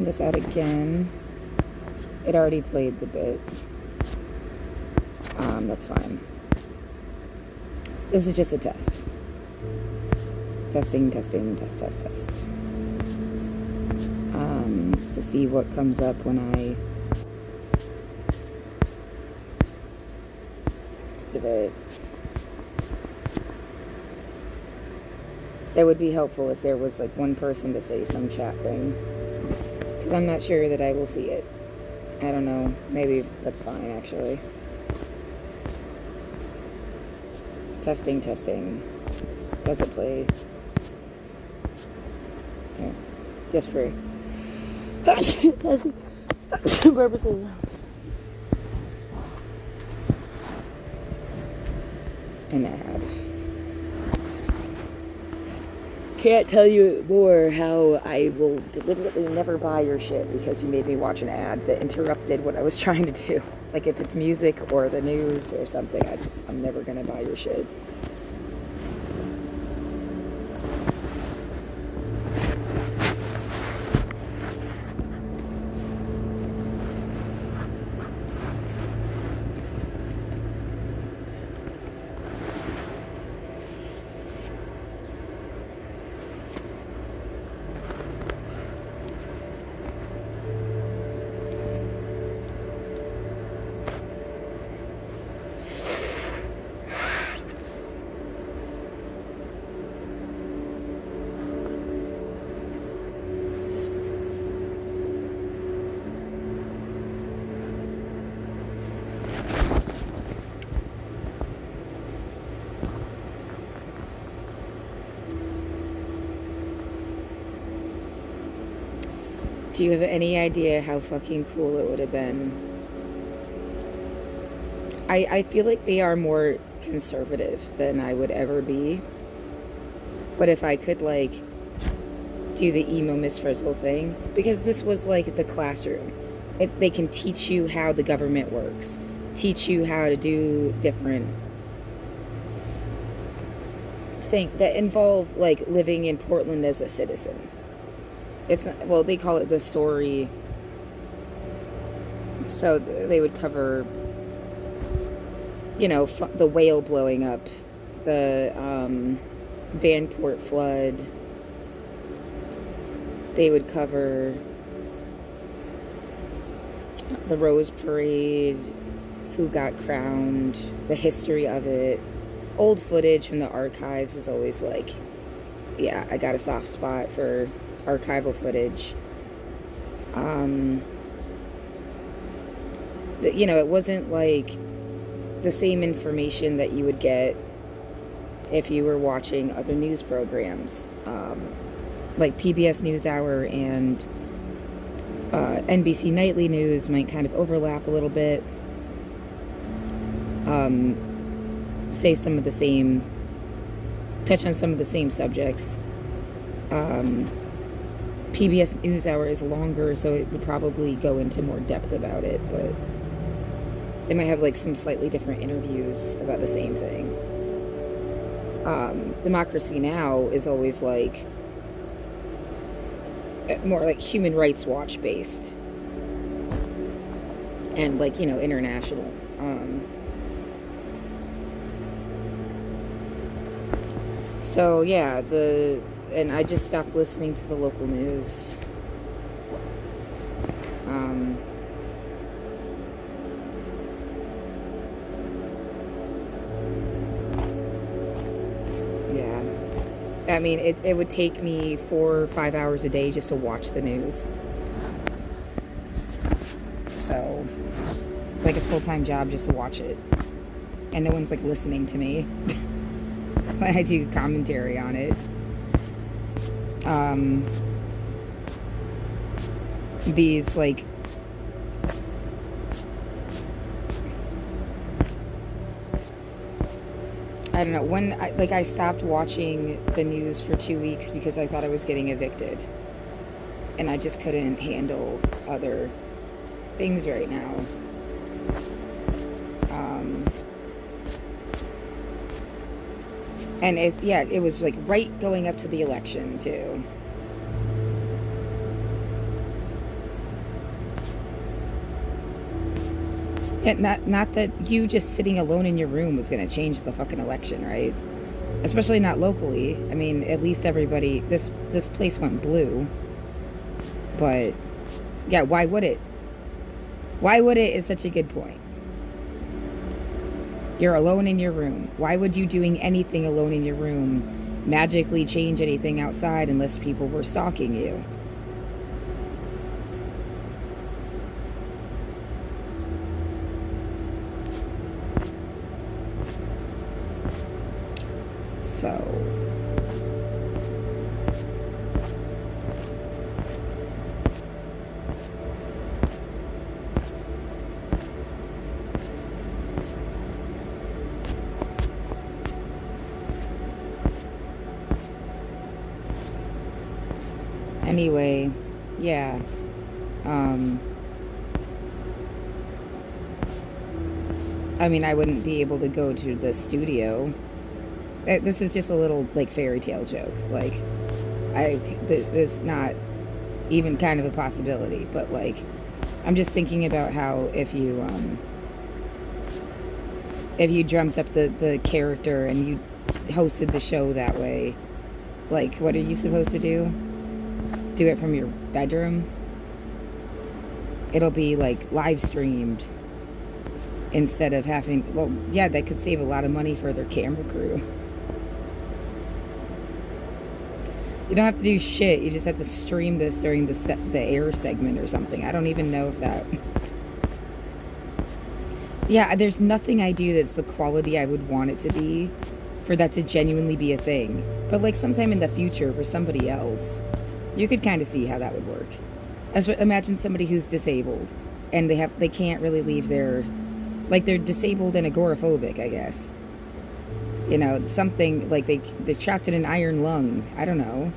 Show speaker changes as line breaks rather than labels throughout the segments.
This out again. It already played the bit. That's fine. This is just a test. Testing, test. To see what comes up when I give it. It would be helpful if there was like one person to say some chat thing. Because I'm not sure that I will see it. I don't know. Maybe that's fine, actually. Testing. Does it play? Here. Just for testing purposes. An ad. Can't tell you more how I will deliberately never buy your shit because you made me watch an ad that interrupted what I was trying to do. Like if it's music or the news or something, I'm never gonna buy your shit. Do you have any idea how fucking cool it would have been? I feel like they are more conservative than I would ever be. But if I could, like, do the emo Miss Frizzle thing, because this was like the classroom. They can teach you how the government works, teach you how to do different things that involve, like, living in Portland as a citizen. It's not, well, they call it the story. So they would cover, you know, the whale blowing up, the Vanport flood. They would cover the Rose Parade, who got crowned, the history of it. Old footage from the archives is always like, yeah, I got a soft spot for archival footage. You know, it wasn't like the same information that you would get if you were watching other news programs, like PBS NewsHour and NBC Nightly News might kind of overlap a little bit. Say some of the same, touch on some of the same subjects. PBS NewsHour is longer, so it would probably go into more depth about it, but they might have like some slightly different interviews about the same thing. Democracy Now! Is always like more like Human Rights Watch based and like, you know, international. So yeah, and I just stopped listening to the local news. Yeah. I mean, it would take me 4 or 5 hours a day just to watch the news. So it's like a full-time job just to watch it. And no one's like listening to me when I do commentary on it. These like I don't know, when I stopped watching the news for 2 weeks because I thought I was getting evicted and I just couldn't handle other things right now. And it was like right going up to the election too. And not that you just sitting alone in your room was going to change the fucking election, right? Especially not locally. I mean, at least everybody, this place went blue. But yeah, why would it? Why would it is such a good point. You're alone in your room. Why would you doing anything alone in your room magically change anything outside unless people were stalking you? So anyway, yeah. I mean, I wouldn't be able to go to the studio. This is just a little like fairy tale joke. Like, it's not even kind of a possibility. But like, I'm just thinking about how if you dreamt up the character and you hosted the show that way, like, what are you supposed to do? Do it from your bedroom? It'll be like live streamed instead of having, well, yeah, that could save a lot of money for their camera crew. You don't have to do shit. You just have to stream this during the air segment or something. I don't even know if that. Yeah, there's nothing I do that's the quality I would want it to be for that to genuinely be a thing. But like sometime in the future for somebody else, you could kind of see how that would work. Imagine somebody who's disabled and they can't really leave their, like, they're disabled and agoraphobic, I guess. You know, something like they're trapped in an iron lung. I don't know.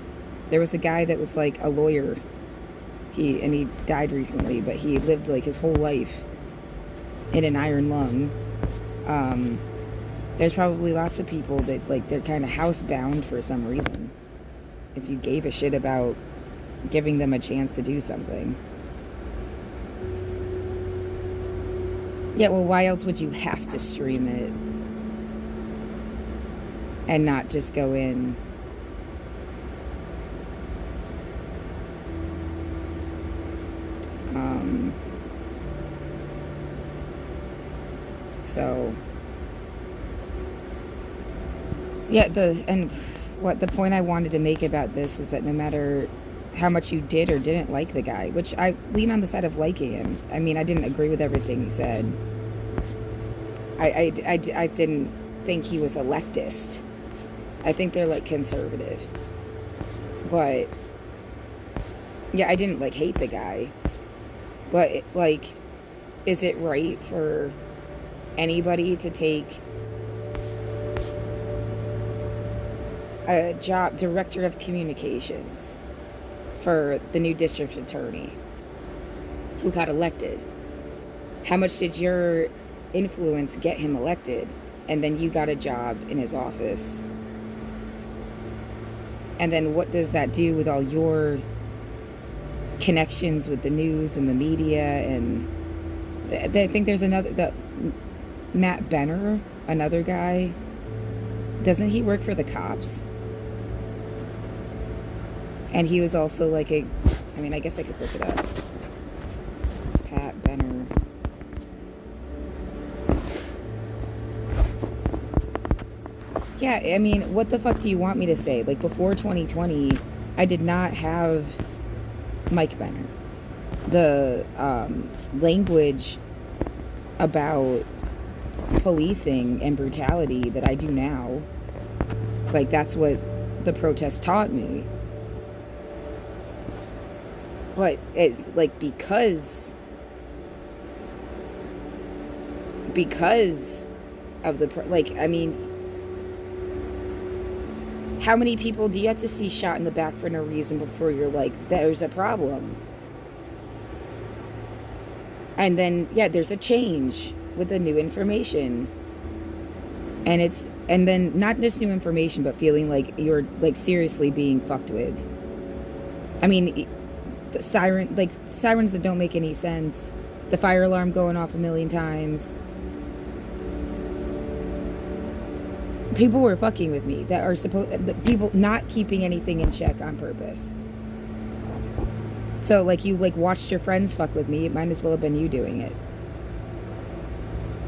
There was a guy that was like a lawyer. He died recently, but he lived like his whole life in an iron lung. There's probably lots of people that like they're kind of housebound for some reason. If you gave a shit about giving them a chance to do something. Yeah, well, why else would you have to stream it? And not just go in. So yeah, the point I wanted to make about this is that no matter how much you did or didn't like the guy, which I lean on the side of liking him. I mean, I didn't agree with everything he said. I didn't think he was a leftist. I think they're like conservative. But yeah, I didn't like hate the guy. But like, is it right for anybody to take a job, director of communications, for the new district attorney who got elected? How much did your influence get him elected? And then you got a job in his office. And then what does that do with all your connections with the news and the media? And I think there's Matt Benner, another guy. Doesn't he work for the cops? And he was also like I guess I could look it up. Pat Benner. Yeah, I mean, what the fuck do you want me to say? Like, before 2020, I did not have Mike Benner. The language about policing and brutality that I do now, like, that's what the protest taught me. But it's like because of how many people do you have to see shot in the back for no reason before you're like, there's a problem? And then, yeah, there's a change with the new information. And then not just new information, but feeling like you're like seriously being fucked with. I mean, the sirens that don't make any sense, the fire alarm going off a million times. People were fucking with me that are people not keeping anything in check on purpose. So, like, you, like, watched your friends fuck with me. It might as well have been you doing it.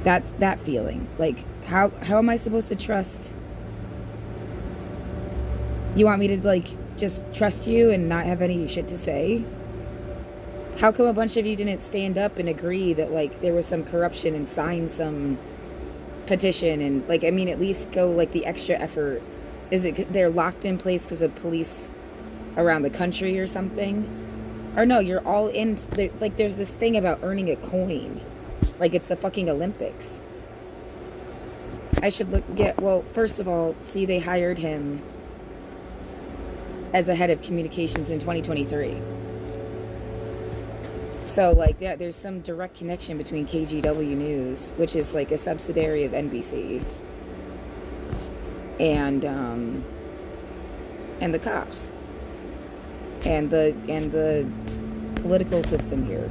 That's that feeling. Like, how am I supposed to trust? You want me to, like, just trust you and not have any shit to say? How come a bunch of you didn't stand up and agree that, like, there was some corruption and sign some petition and, like, I mean, at least go, like, the extra effort? Is it they're locked in place because of police around the country or something? Or no, you're all in, like, there's this thing about earning a coin. Like, it's the fucking Olympics. I should well, first of all, see, they hired him as a head of communications in 2023. So, like, yeah, there's some direct connection between KGW News, which is, like, a subsidiary of NBC, and the cops. And the political system here.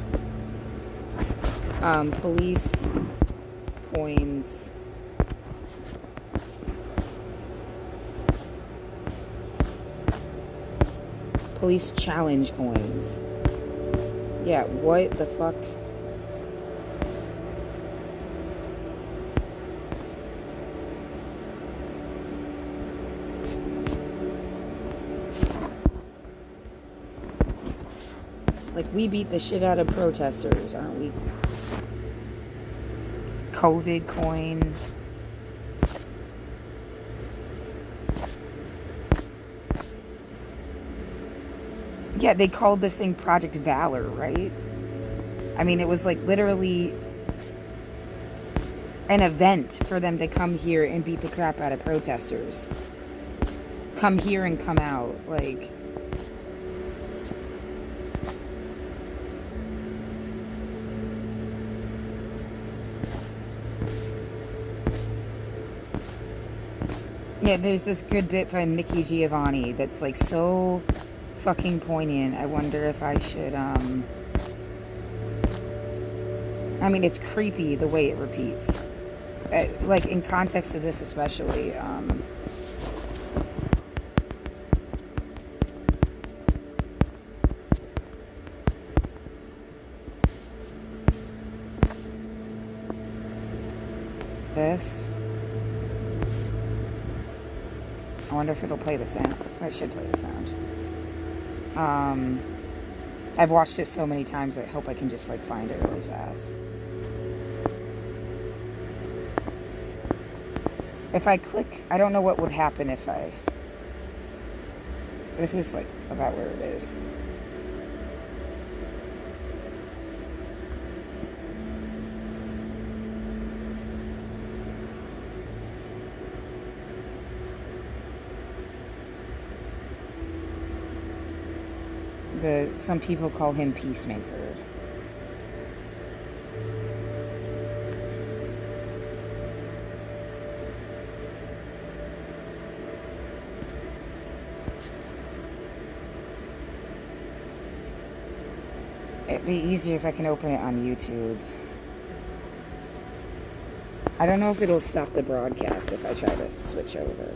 Police coins. Police challenge coins. Yeah, what the fuck? Like, we beat the shit out of protesters, aren't we? COVID coin. Yeah, they called this thing Project Valor, right? I mean, it was like literally an event for them to come here and beat the crap out of protesters. Come here and come out, like... Yeah, there's this good bit from Nikki Giovanni that's, like, so fucking poignant. I wonder if I should, I mean, it's creepy the way it repeats. Like, in context of this especially, this... I wonder if it'll play the sound. It should play the sound. I've watched it so many times, I hope I can just, like, find it really fast. If I click, I don't know what would happen if I... This is, like, about where it is. Some people call him Peacemaker. It'd be easier if I can open it on YouTube. I don't know if it'll stop the broadcast if I try to switch over.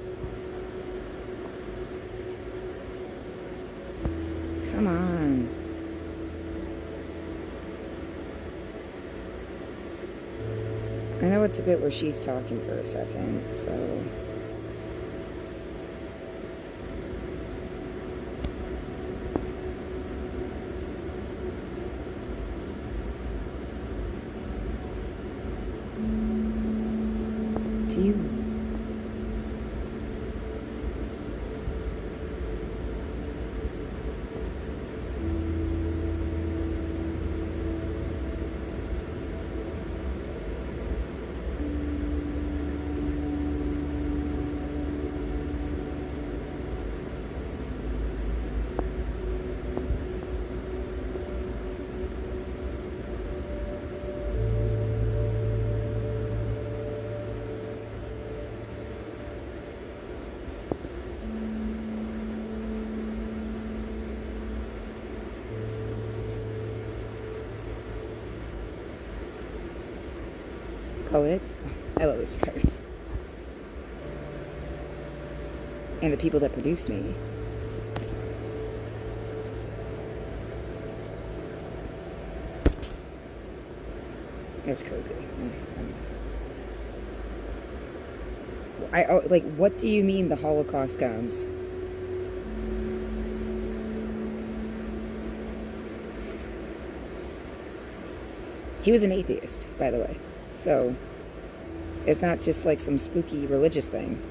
Come on. I know it's a bit where she's talking for a second, so... Do you... poet. I love this part. And the people that produced me. That's creepy. Like, what do you mean the Holocaust comes? He was an atheist, by the way. So, it's not just like some spooky religious thing.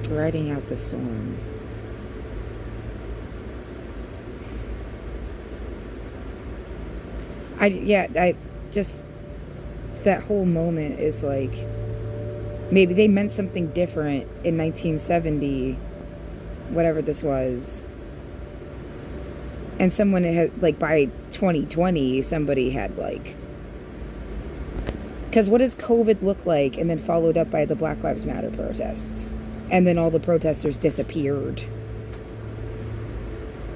Riding out the storm. I just, that whole moment is like, maybe they meant something different in 1970, whatever this was. And someone had, like, by 2020, somebody had, like, because what does COVID look like? And then followed up by the Black Lives Matter protests. And then all the protesters disappeared.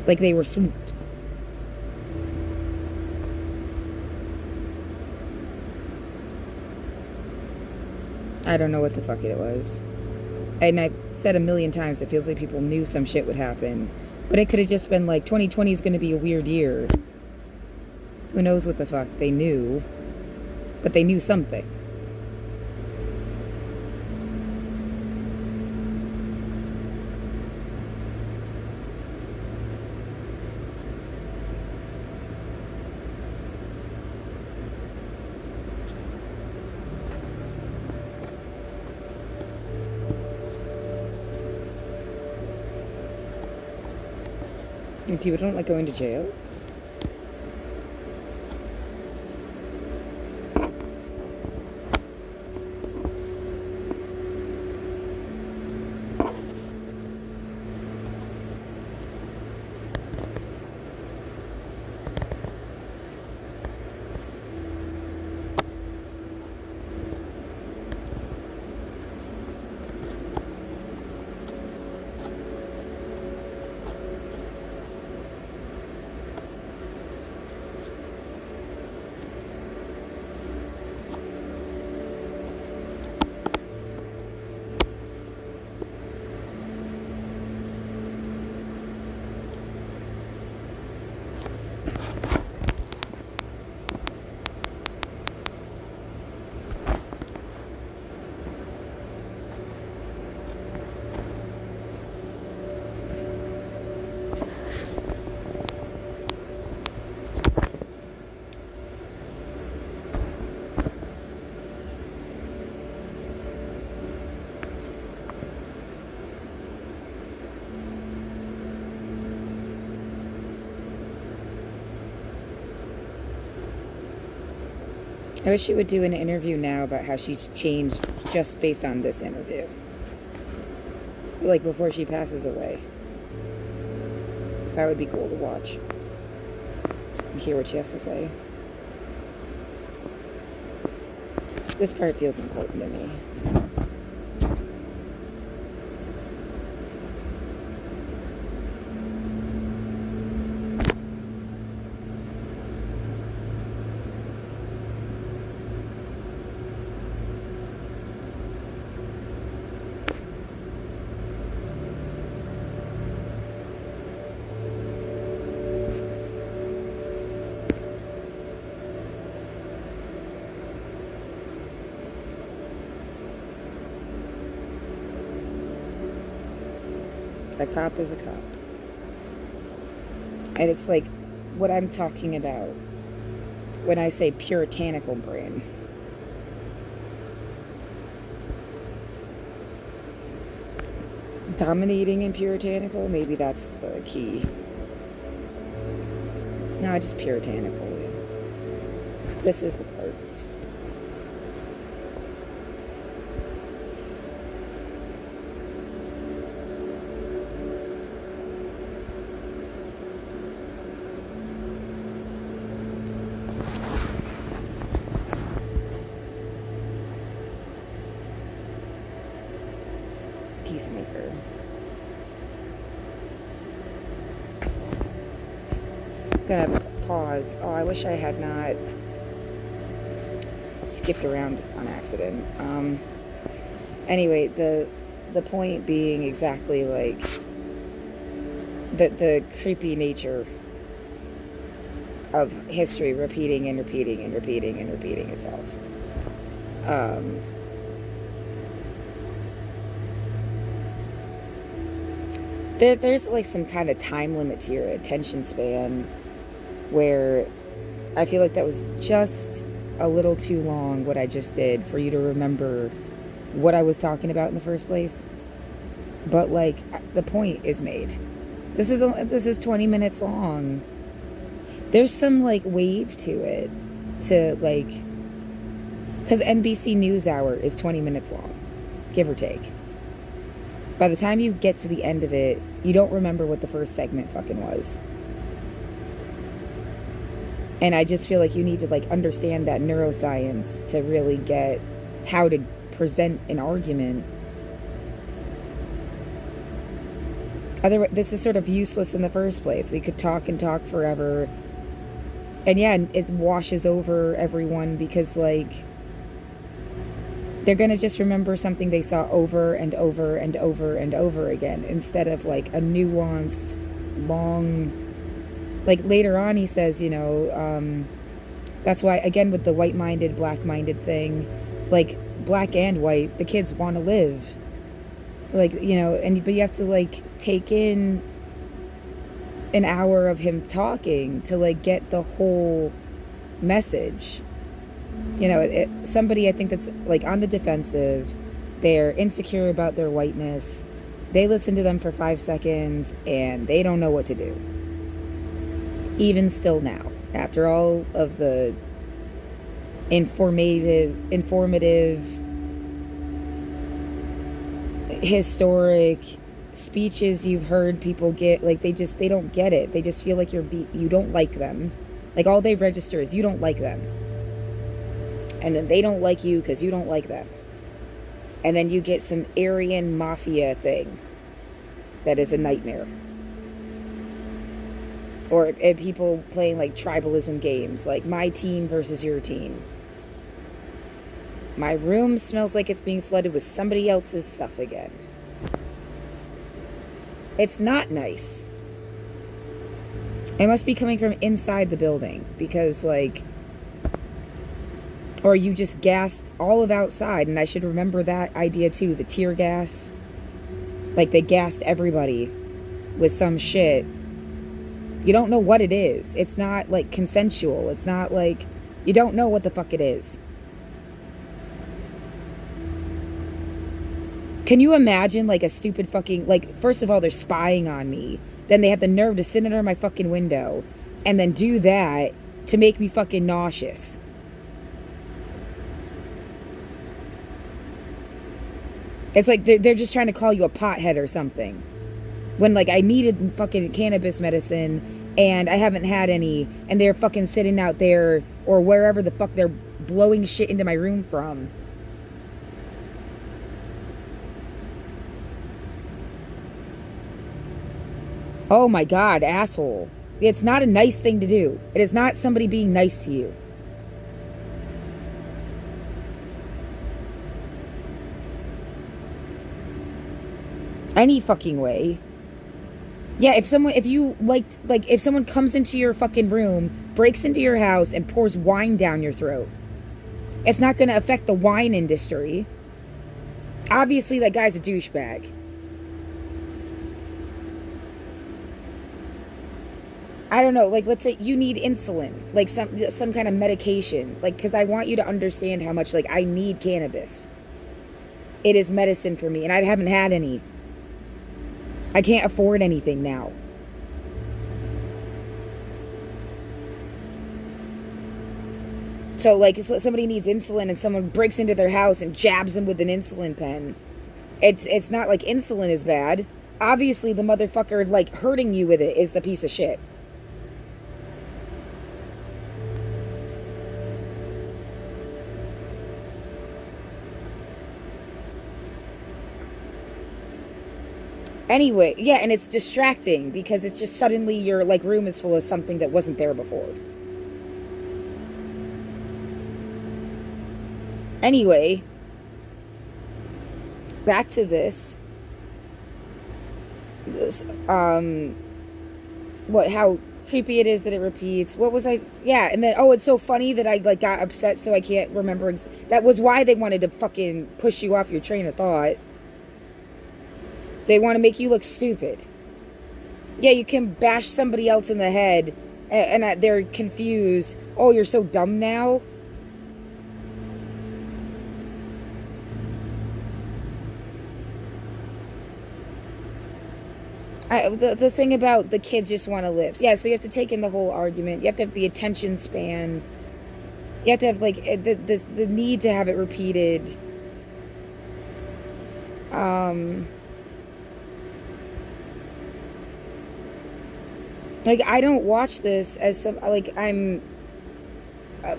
Like they were swooped. I don't know what the fuck it was. And I've said a million times, it feels like people knew some shit would happen. But it could have just been like, 2020 is going to be a weird year. Who knows what the fuck they knew. But they knew something. And people don't like going to jail? I wish she would do an interview now about how she's changed just based on this interview. Like before she passes away. That would be cool to watch. And hear what she has to say. This part feels important to me. A cop is a cop. And it's like what I'm talking about when I say puritanical brain. Dominating and puritanical, maybe that's the key. No, just puritanical. Yeah. This is the part. Peacemaker. I'm gonna pause. Oh, I wish I had not skipped around on accident. Anyway, the point being exactly like the creepy nature of history repeating and repeating and repeating and repeating itself. There's like some kind of time limit to your attention span where I feel like that was just a little too long what I just did for you to remember what I was talking about in the first place. But like the point is made. This is 20 minutes long. There's some like wave to it, to like, because NBC NewsHour is 20 minutes long, give or take. By the time you get to the end of it, you don't remember what the first segment fucking was. And I just feel like you need to like understand that neuroscience to really get how to present an argument. Otherwise, this is sort of useless in the first place. You could talk and talk forever. And yeah, it washes over everyone because like they're going to just remember something they saw over and over and over and over again instead of like a nuanced, long, like later on he says, you know, that's why, again, with the white-minded, black-minded thing, like black and white, the kids want to live. Like, you know, but you have to like take in an hour of him talking to like get the whole message. You know, somebody I think that's like on the defensive, they're insecure about their whiteness, they listen to them for 5 seconds and they don't know what to do. Even still now, after all of the informative, historic speeches you've heard people get, like they don't get it. They just feel like you don't like them. Like all they register is you don't like them. And then they don't like you because you don't like them. And then you get some Aryan mafia thing that is a nightmare. Or people playing like tribalism games, like my team versus your team. My room smells like it's being flooded with somebody else's stuff again. It's not nice. It must be coming from inside the building because like, or you just gassed all of outside, and I should remember that idea too, the tear gas. Like they gassed everybody with some shit. You don't know what it is. It's not like consensual. It's not like, you don't know what the fuck it is. Can you imagine like a stupid fucking, like, first of all, they're spying on me. Then they have the nerve to sit under my fucking window and then do that to make me fucking nauseous. It's like they're just trying to call you a pothead or something. When like I needed fucking cannabis medicine and I haven't had any, and they're fucking sitting out there or wherever the fuck they're blowing shit into my room from. Oh my God, asshole. It's not a nice thing to do. It is not somebody being nice to you. Any fucking way. Yeah, if someone comes into your fucking room, breaks into your house and pours wine down your throat, it's not going to affect the wine industry. Obviously that guy's a douchebag. I don't know, like let's say you need insulin, like some kind of medication, like because I want you to understand how much like I need cannabis. It is medicine for me and I haven't had any. I can't afford anything now. So like somebody needs insulin and someone breaks into their house and jabs them with an insulin pen. It's not like insulin is bad. Obviously the motherfucker like hurting you with it is the piece of shit. Anyway, yeah, and it's distracting because it's just suddenly your like room is full of something that wasn't there before. Anyway, back to this what how creepy it is that it repeats. What was I? Yeah, and then oh, it's so funny that I like got upset, so I can't remember. That was why they wanted to fucking push you off your train of thought. They want to make you look stupid. Yeah, you can bash somebody else in the head, and they're confused. Oh, you're so dumb now. The thing about the kids just want to live. Yeah, so you have to take in the whole argument. You have to have the attention span. You have to have like the need to have it repeated. Like I don't watch this as some like I'm.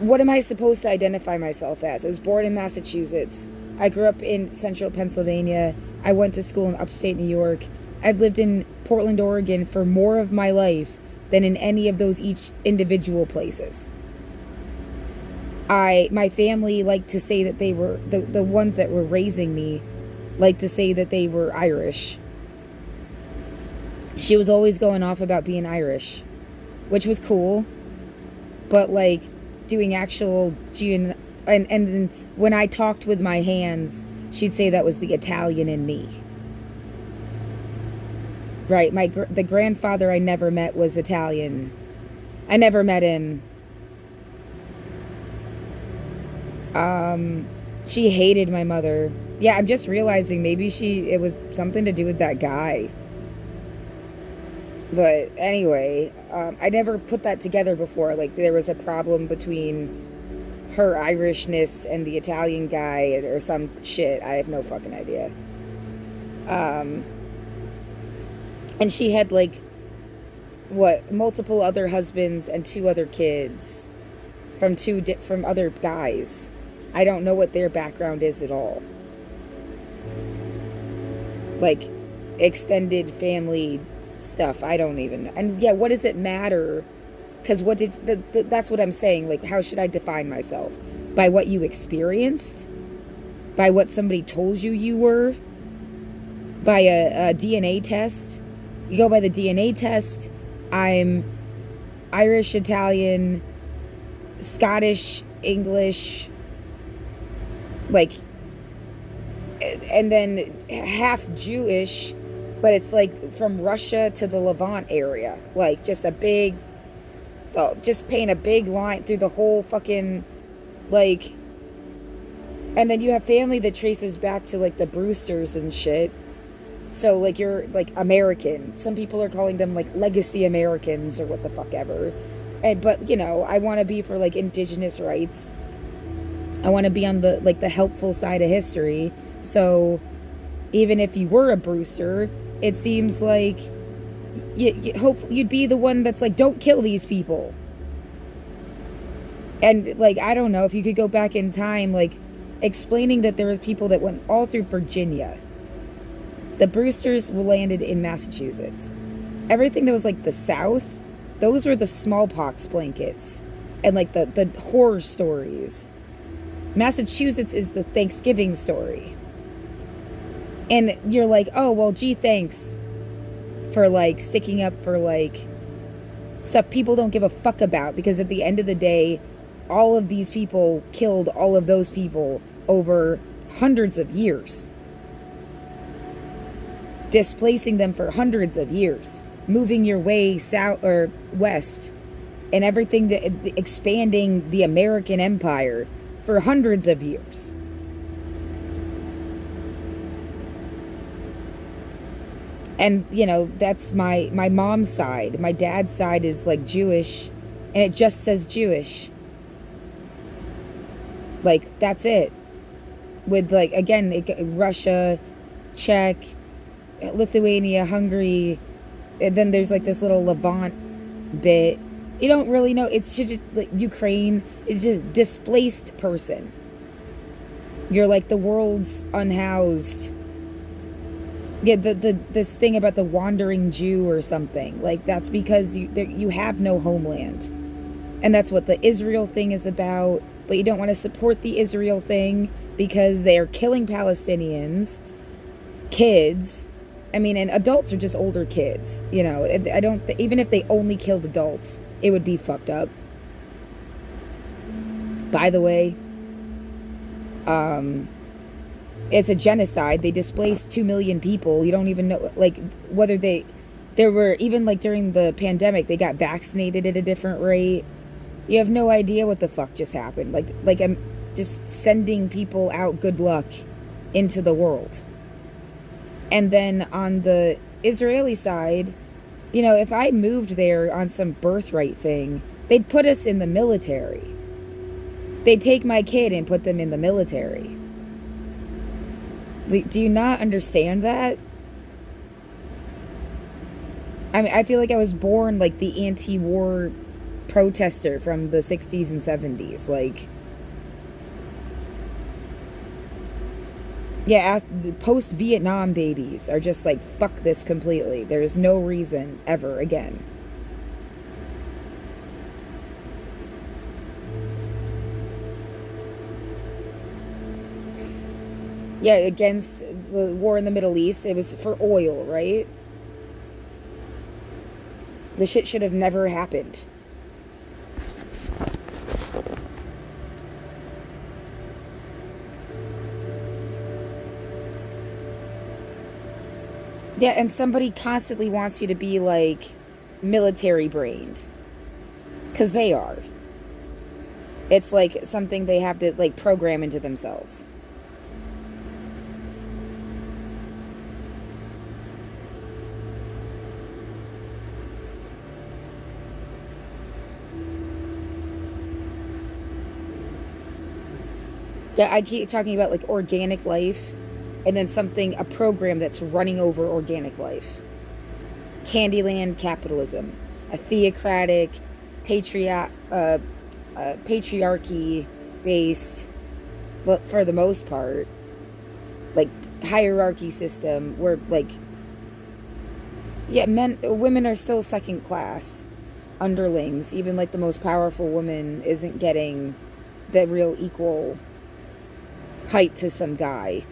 What am I supposed to identify myself as? I was born in Massachusetts. I grew up in central Pennsylvania. I went to school in upstate New York. I've lived in Portland, Oregon for more of my life than in any of those each individual places. My family liked to say that they were the ones that were raising me liked to say that they were Irish. She was always going off about being Irish, which was cool. But like doing actual and then when I talked with my hands, she'd say that was the Italian in me. Right, the grandfather I never met was Italian. I never met him. She hated my mother. Yeah, I'm just realizing maybe it was something to do with that guy. But anyway, I never put that together before. Like there was a problem between her Irishness and the Italian guy or some shit. I have no fucking idea. And she had like multiple other husbands and 2 other kids from other guys. I don't know what their background is at all. Like extended family stuff. I don't even. And yeah, what does it matter? Because that's what I'm saying. Like, how should I define myself? By what you experienced? By what somebody told you were? By a DNA test? You go by the DNA test. I'm Irish, Italian, Scottish, English, like, and then half Jewish, but it's like from Russia to the Levant area. Like, just just paint a big line through the whole fucking, like, and then you have family that traces back to, like, the Brewsters and shit. So, like, you're, like, American. Some people are calling them, like, legacy Americans or what the fuck ever. But, you know, I want to be for, like, indigenous rights. I want to be on the, like, the helpful side of history. So, even if you were a Brewster, it seems like you hope you'd be the one that's like, don't kill these people. And, like, I don't know, if you could go back in time, like, explaining that there was people that went all through Virginia. The Brewsters landed in Massachusetts. Everything that was, like, the South, those were the smallpox blankets. And, like, the horror stories. Massachusetts is the Thanksgiving story. And you're like, oh, well, gee, thanks for, like, sticking up for, like, stuff people don't give a fuck about. Because at the end of the day, all of these people killed all of those people over hundreds of years. Displacing them for hundreds of years. Moving your way south or west. And everything, expanding the American empire for hundreds of years. And, you know, that's my mom's side. My dad's side is, like, Jewish. And it just says Jewish. Like, that's it. With, like, again, Russia, Czech, Lithuania, Hungary. And then there's, like, this little Levant bit. You don't really know. It's just, like, Ukraine. It's just displaced person. You're, like, the world's unhoused Yeah, the this thing about the wandering Jew or something. Like, that's because you have no homeland. And that's what the Israel thing is about. But you don't want to support the Israel thing because they are killing Palestinians, kids. I mean, and adults are just older kids. You know, I don't, even if they only killed adults, it would be fucked up. By the way, it's a genocide. They displaced 2 million people. You don't even know, like, whether there were, even like during the pandemic, they got vaccinated at a different rate. You have no idea what the fuck just happened. Like I'm just sending people out good luck into the world. And then on the Israeli side, you know, if I moved there on some birthright thing, they'd put us in the military. They'd take my kid and put them in the military. Do you not understand that? I mean, I feel like I was born like the anti-war protester from the 60s and 70s. Like, yeah, the post-Vietnam babies are just like, fuck this completely. There's no reason ever again. Yeah, against the war in the Middle East, it was for oil, right? The shit should have never happened. Yeah, and somebody constantly wants you to be like military brained. Because they are. It's like something they have to like program into themselves. Yeah, I keep talking about like organic life and then something, a program that's running over organic life. Candyland capitalism, a theocratic, patriarchy based, but for the most part, like hierarchy system where like, yeah, women are still second class underlings. Even like the most powerful woman isn't getting the real equal height to some guy.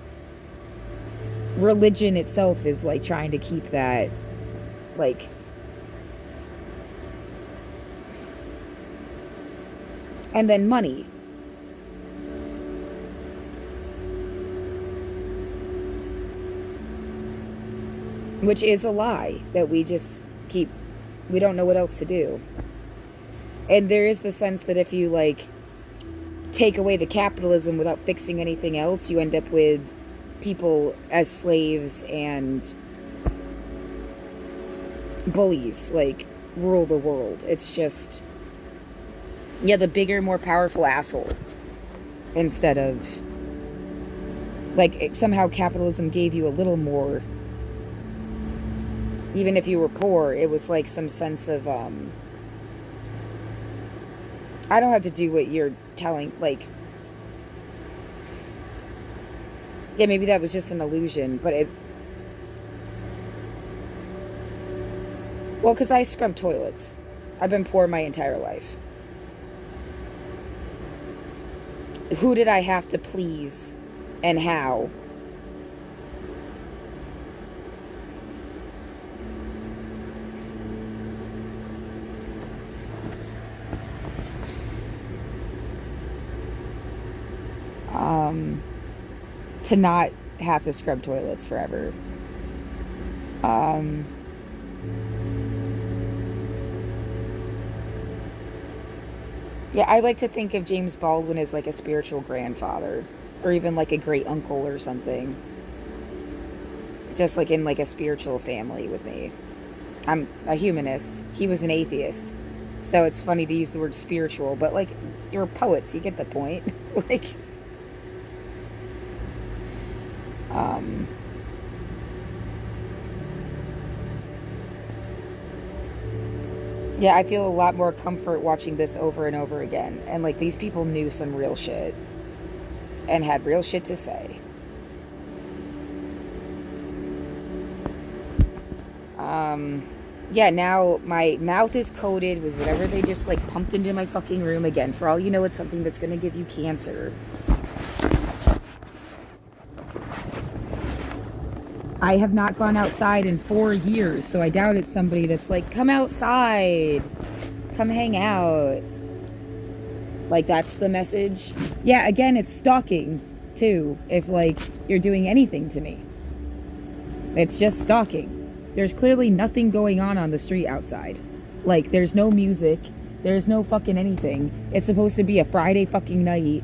Religion itself is like trying to keep that, like, and then money, which is a lie that we just keep, we don't know what else to do. And there is the sense that if you like take away the capitalism without fixing anything else, you end up with people as slaves and bullies, like, rule the world. It's just, yeah, the bigger, more powerful asshole. Instead of, like, somehow capitalism gave you a little more. Even if you were poor, it was like some sense of, I don't have to do what you're telling, like, yeah, maybe that was just an illusion, but it, well, because I scrub toilets. I've been poor my entire life. Who did I have to please and how? To not have to scrub toilets forever. Yeah, I like to think of James Baldwin as like a spiritual grandfather, or even like a great uncle or something. Just like in like a spiritual family with me. I'm a humanist. He was an atheist. So it's funny to use the word spiritual, but like, you're poets, you get the point. Like, yeah, I feel a lot more comfort watching this over and over again. And like, these people knew some real shit and had real shit to say. Yeah, now my mouth is coated with whatever they just like pumped into my fucking room again. For all you know, it's something that's going to give you cancer. I have not gone outside in 4 years, so I doubt it's somebody that's like, come outside, come hang out. Like, that's the message. Yeah, again, it's stalking, too, if, like, you're doing anything to me. It's just stalking. There's clearly nothing going on the street outside. Like, there's no music. There's no fucking anything. It's supposed to be a Friday fucking night.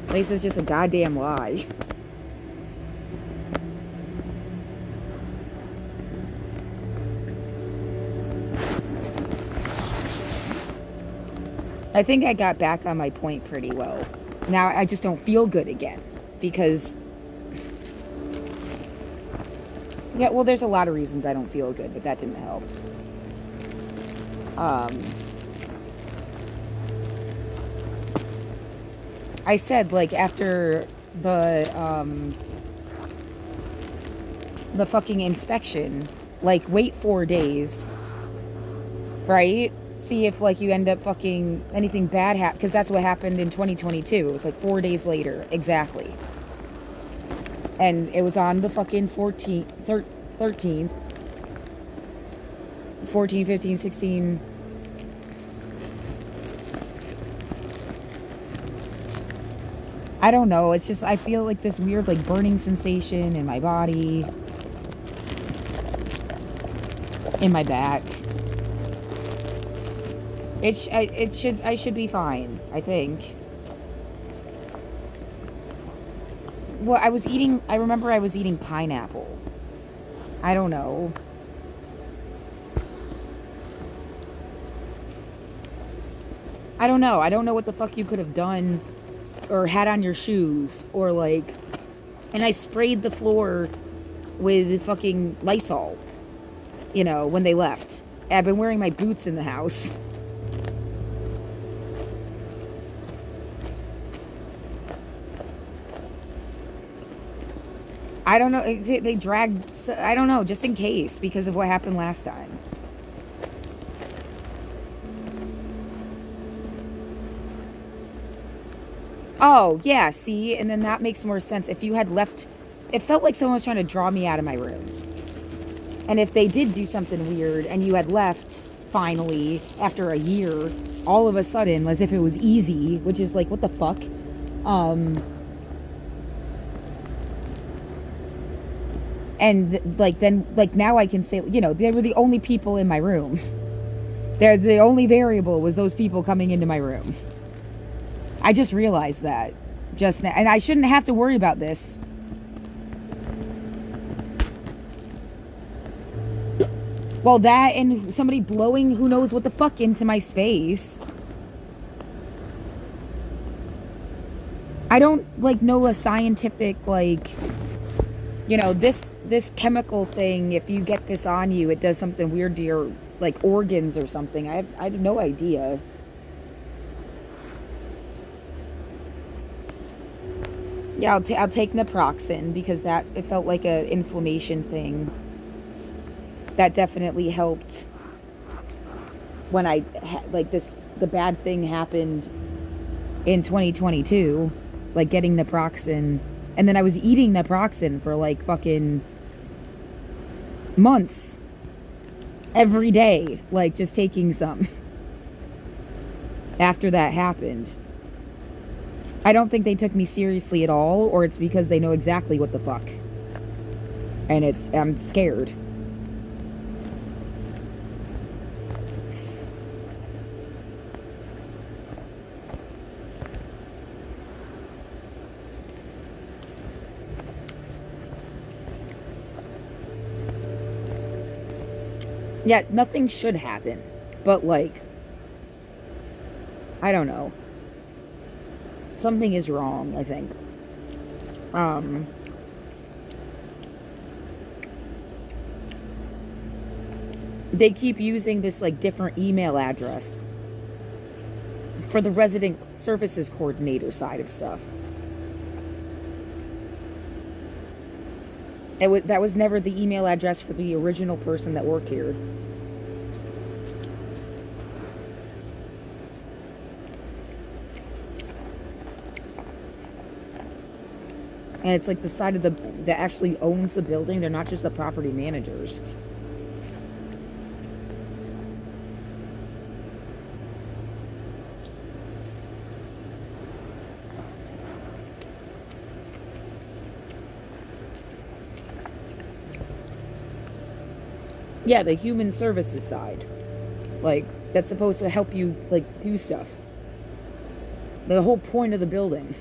Place is just a goddamn lie. I think I got back on my point pretty well. Now I just don't feel good again. Because... yeah, well, there's a lot of reasons I don't feel good, but that didn't help. I said, like, after the fucking inspection, like, wait 4 days, right? See if, like, you end up fucking anything bad happen, because that's what happened in 2022. It was like 4 days later, exactly. And it was on the fucking 13th, 14, 15, 16. I don't know. It's just, I feel like this weird, like, burning sensation in my body, in my back. I should be fine, I think. Well, I remember I was eating pineapple. I don't know. I don't know. I don't know what the fuck you could have done or had on your shoes, or like, and I sprayed the floor with fucking Lysol, you know, when they left. I've been wearing my boots in the house. I don't know, they dragged, I don't know, just in case, because of what happened last time. Oh, yeah, see? And then that makes more sense. If you had left... It felt like someone was trying to draw me out of my room. And if they did do something weird and you had left, finally, after a year, all of a sudden, as if it was easy, which is like, what the fuck? And, like, then, like, now I can say, you know, they were the only people in my room. The only variable was those people coming into my room. I just realized that just now, and I shouldn't have to worry about this. Well, that and somebody blowing who knows what the fuck into my space. I don't, like, know a scientific, like, you know, this chemical thing, if you get this on you, it does something weird to your, like, organs or something. I have no idea. Yeah, I'll take naproxen, because it felt like a inflammation thing. That definitely helped when the bad thing happened in 2022, like getting naproxen. And then I was eating naproxen for like fucking months. Every day, like just taking some. After that happened. I don't think they took me seriously at all, or it's because they know exactly what the fuck. And I'm scared. Yeah, nothing should happen. But like, I don't know. Something is wrong, I think. They keep using this like different email address for the resident services coordinator side of stuff. That was never the email address for the original person that worked here. And it's like the side of that actually owns the building. They're not just the property managers. Yeah, the human services side. Like, that's supposed to help you, like, do stuff. The whole point of the building.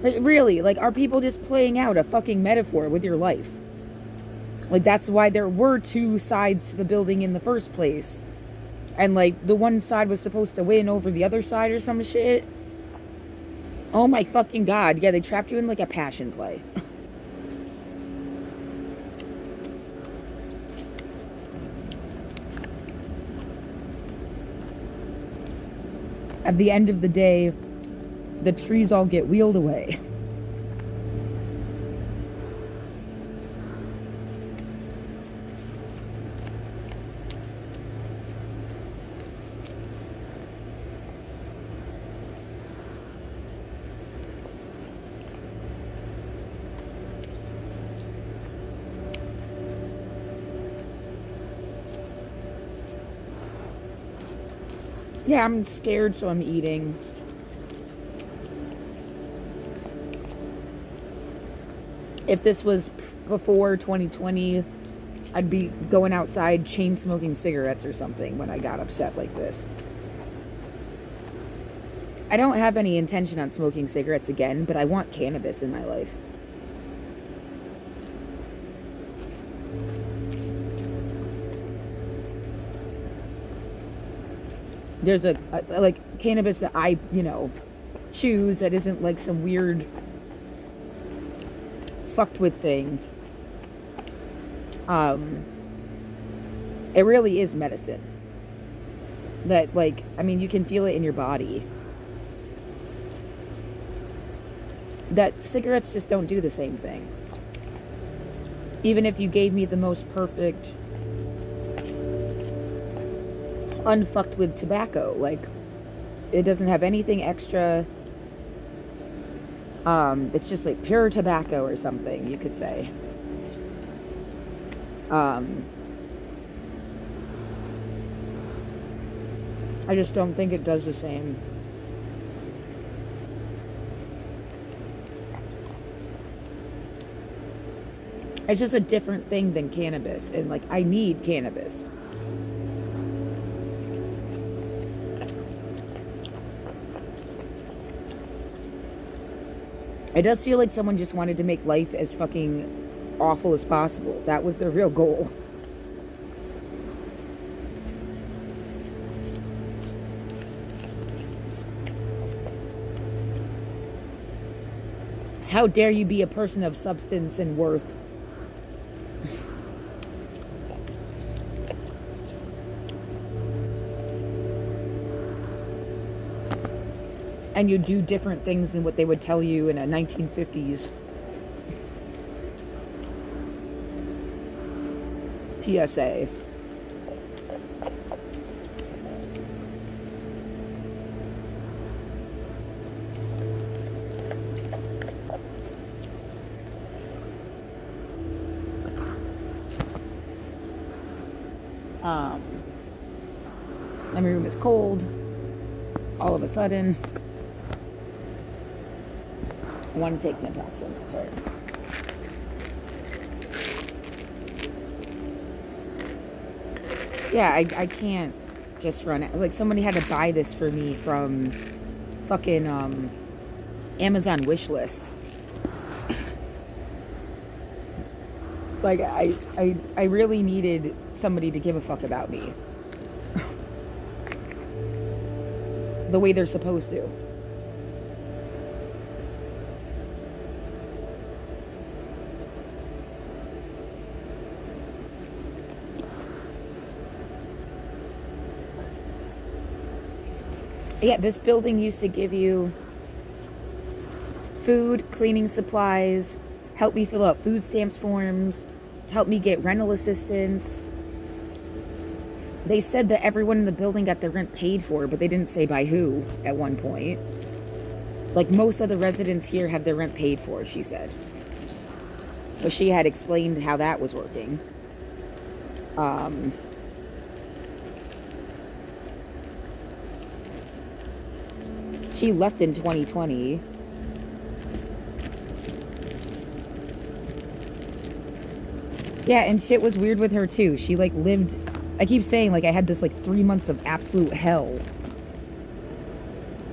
Like, really, like, are people just playing out a fucking metaphor with your life? Like, that's why there were two sides to the building in the first place. And, like, the one side was supposed to win over the other side or some shit. Oh my fucking god. Yeah, they trapped you in, like, a passion play. At the end of the day, the trees all get wheeled away. Yeah, I'm scared, so I'm eating. If this was before 2020, I'd be going outside chain smoking cigarettes or something when I got upset like this. I don't have any intention on smoking cigarettes again, but I want cannabis in my life. There's a like cannabis that I, choose that isn't like some weird fucked with thing. It really is medicine. That, like, I mean, you can feel it in your body. That cigarettes just don't do the same thing. Even if you gave me the most perfect unfucked with tobacco, like, it doesn't have anything extra. It's just like pure tobacco or something, you could say. I just don't think it does the same. It's just a different thing than cannabis, and like, I need cannabis. It does feel like someone just wanted to make life as fucking awful as possible. That was their real goal. How dare you be a person of substance and worth? And you do different things than what they would tell you in a 1950s PSA. My room is cold. All of a sudden, I want to take Pentaxin. Sorry. Yeah, I can't just run it. Like, somebody had to buy this for me from fucking Amazon wishlist. Like, I really needed somebody to give a fuck about me. The way they're supposed to. Yeah, this building used to give you food, cleaning supplies, help me fill out food stamps forms, help me get rental assistance. They said that everyone in the building got their rent paid for, but they didn't say by who at one point. Like, most of the residents here have their rent paid for, she said. So she had explained how that was working. She left in 2020. Yeah, and shit was weird with her too. She like lived, I keep saying like I had this like 3 months of absolute hell.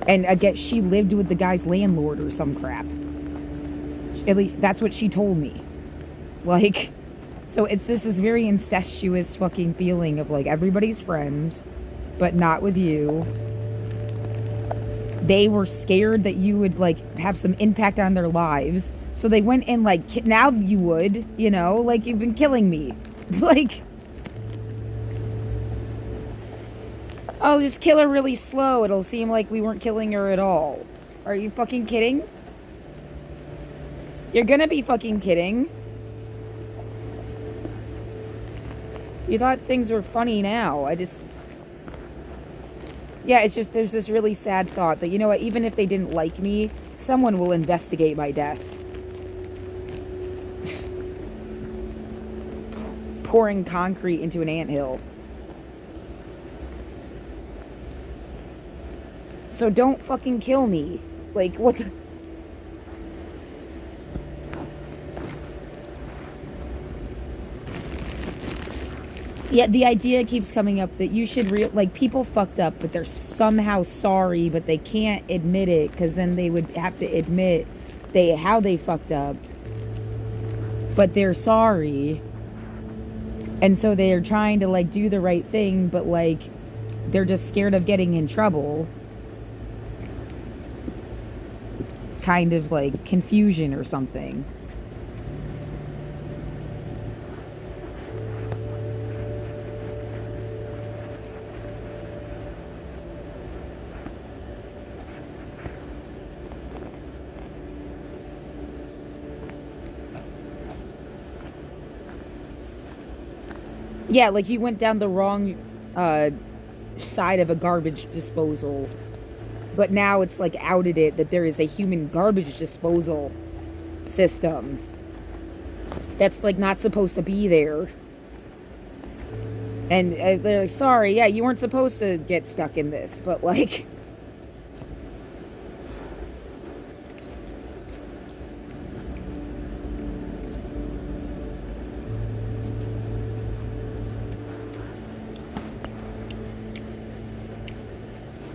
And again, she lived with the guy's landlord or some crap. At least that's what she told me. Like, so it's just this very incestuous fucking feeling of like everybody's friends, but not with you. They were scared that you would like have some impact on their lives. So they went and like, now you would, you know, like you've been killing me. It's like, I'll just kill her really slow. It'll seem like we weren't killing her at all. Are you fucking kidding? You're gonna be fucking kidding. You thought things were funny now. Yeah, it's just, there's this really sad thought that, you know what, even if they didn't like me, someone will investigate my death. Pouring concrete into an anthill. So don't fucking kill me. Like, what the... Yeah, the idea keeps coming up that you should like, people fucked up, but they're somehow sorry, but they can't admit it, because then they would have to admit how they fucked up. But they're sorry. And so they're trying to, like, do the right thing, but, like, they're just scared of getting in trouble. Kind of, like, confusion or something. Yeah, like you went down the wrong side of a garbage disposal. But now it's like outed it that there is a human garbage disposal system that's like not supposed to be there. And they're like, sorry, yeah, you weren't supposed to get stuck in this, but like...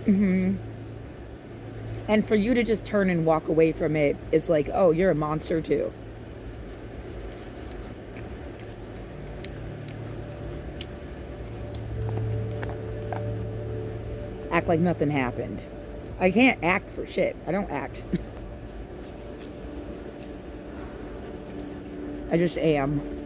Mm-hmm. And for you to just turn and walk away from it is like, oh, you're a monster too. Act like nothing happened. I can't act for shit. I don't act. I just am.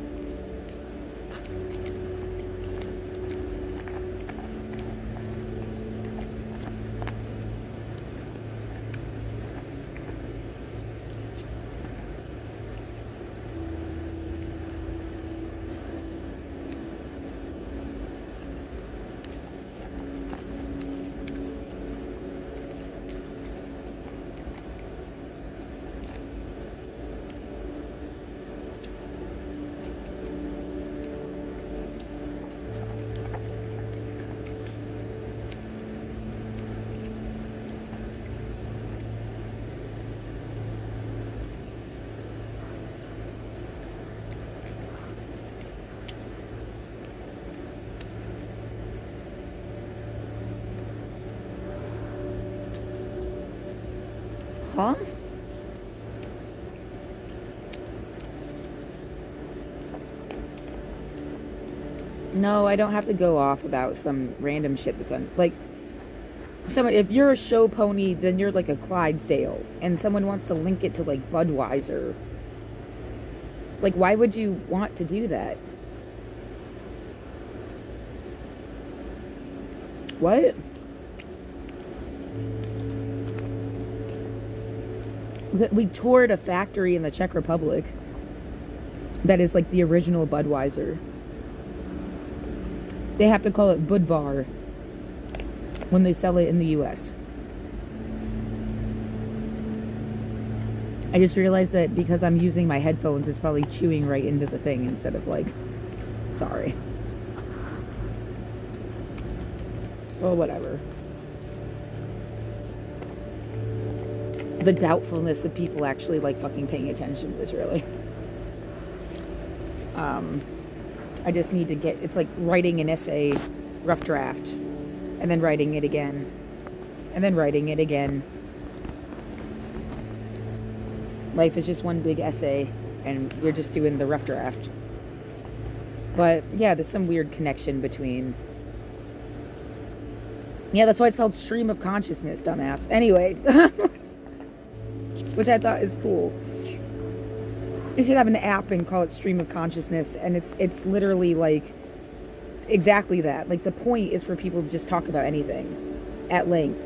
Huh? No, I don't have to go off about some random shit that's on. Like, if you're a show pony, then you're like a Clydesdale, and someone wants to link it to like Budweiser. Like, why would you want to do that? What? We toured a factory in the Czech Republic that is like the original Budweiser. They have to call it Budvar when they sell it in the US. I just realized that because I'm using my headphones, it's probably chewing right into the thing instead of like, sorry. Well, whatever. The doubtfulness of people actually like fucking paying attention to this, really. I just need to get, it's like writing an essay, rough draft, and then writing it again, and then writing it again. Life is just one big essay, and you're just doing the rough draft. But yeah, there's some weird connection between. Yeah, that's why it's called stream of consciousness, dumbass. Anyway, which I thought is cool. You should have an app and call it stream of consciousness, and it's literally like exactly that. Like the point is for people to just talk about anything at length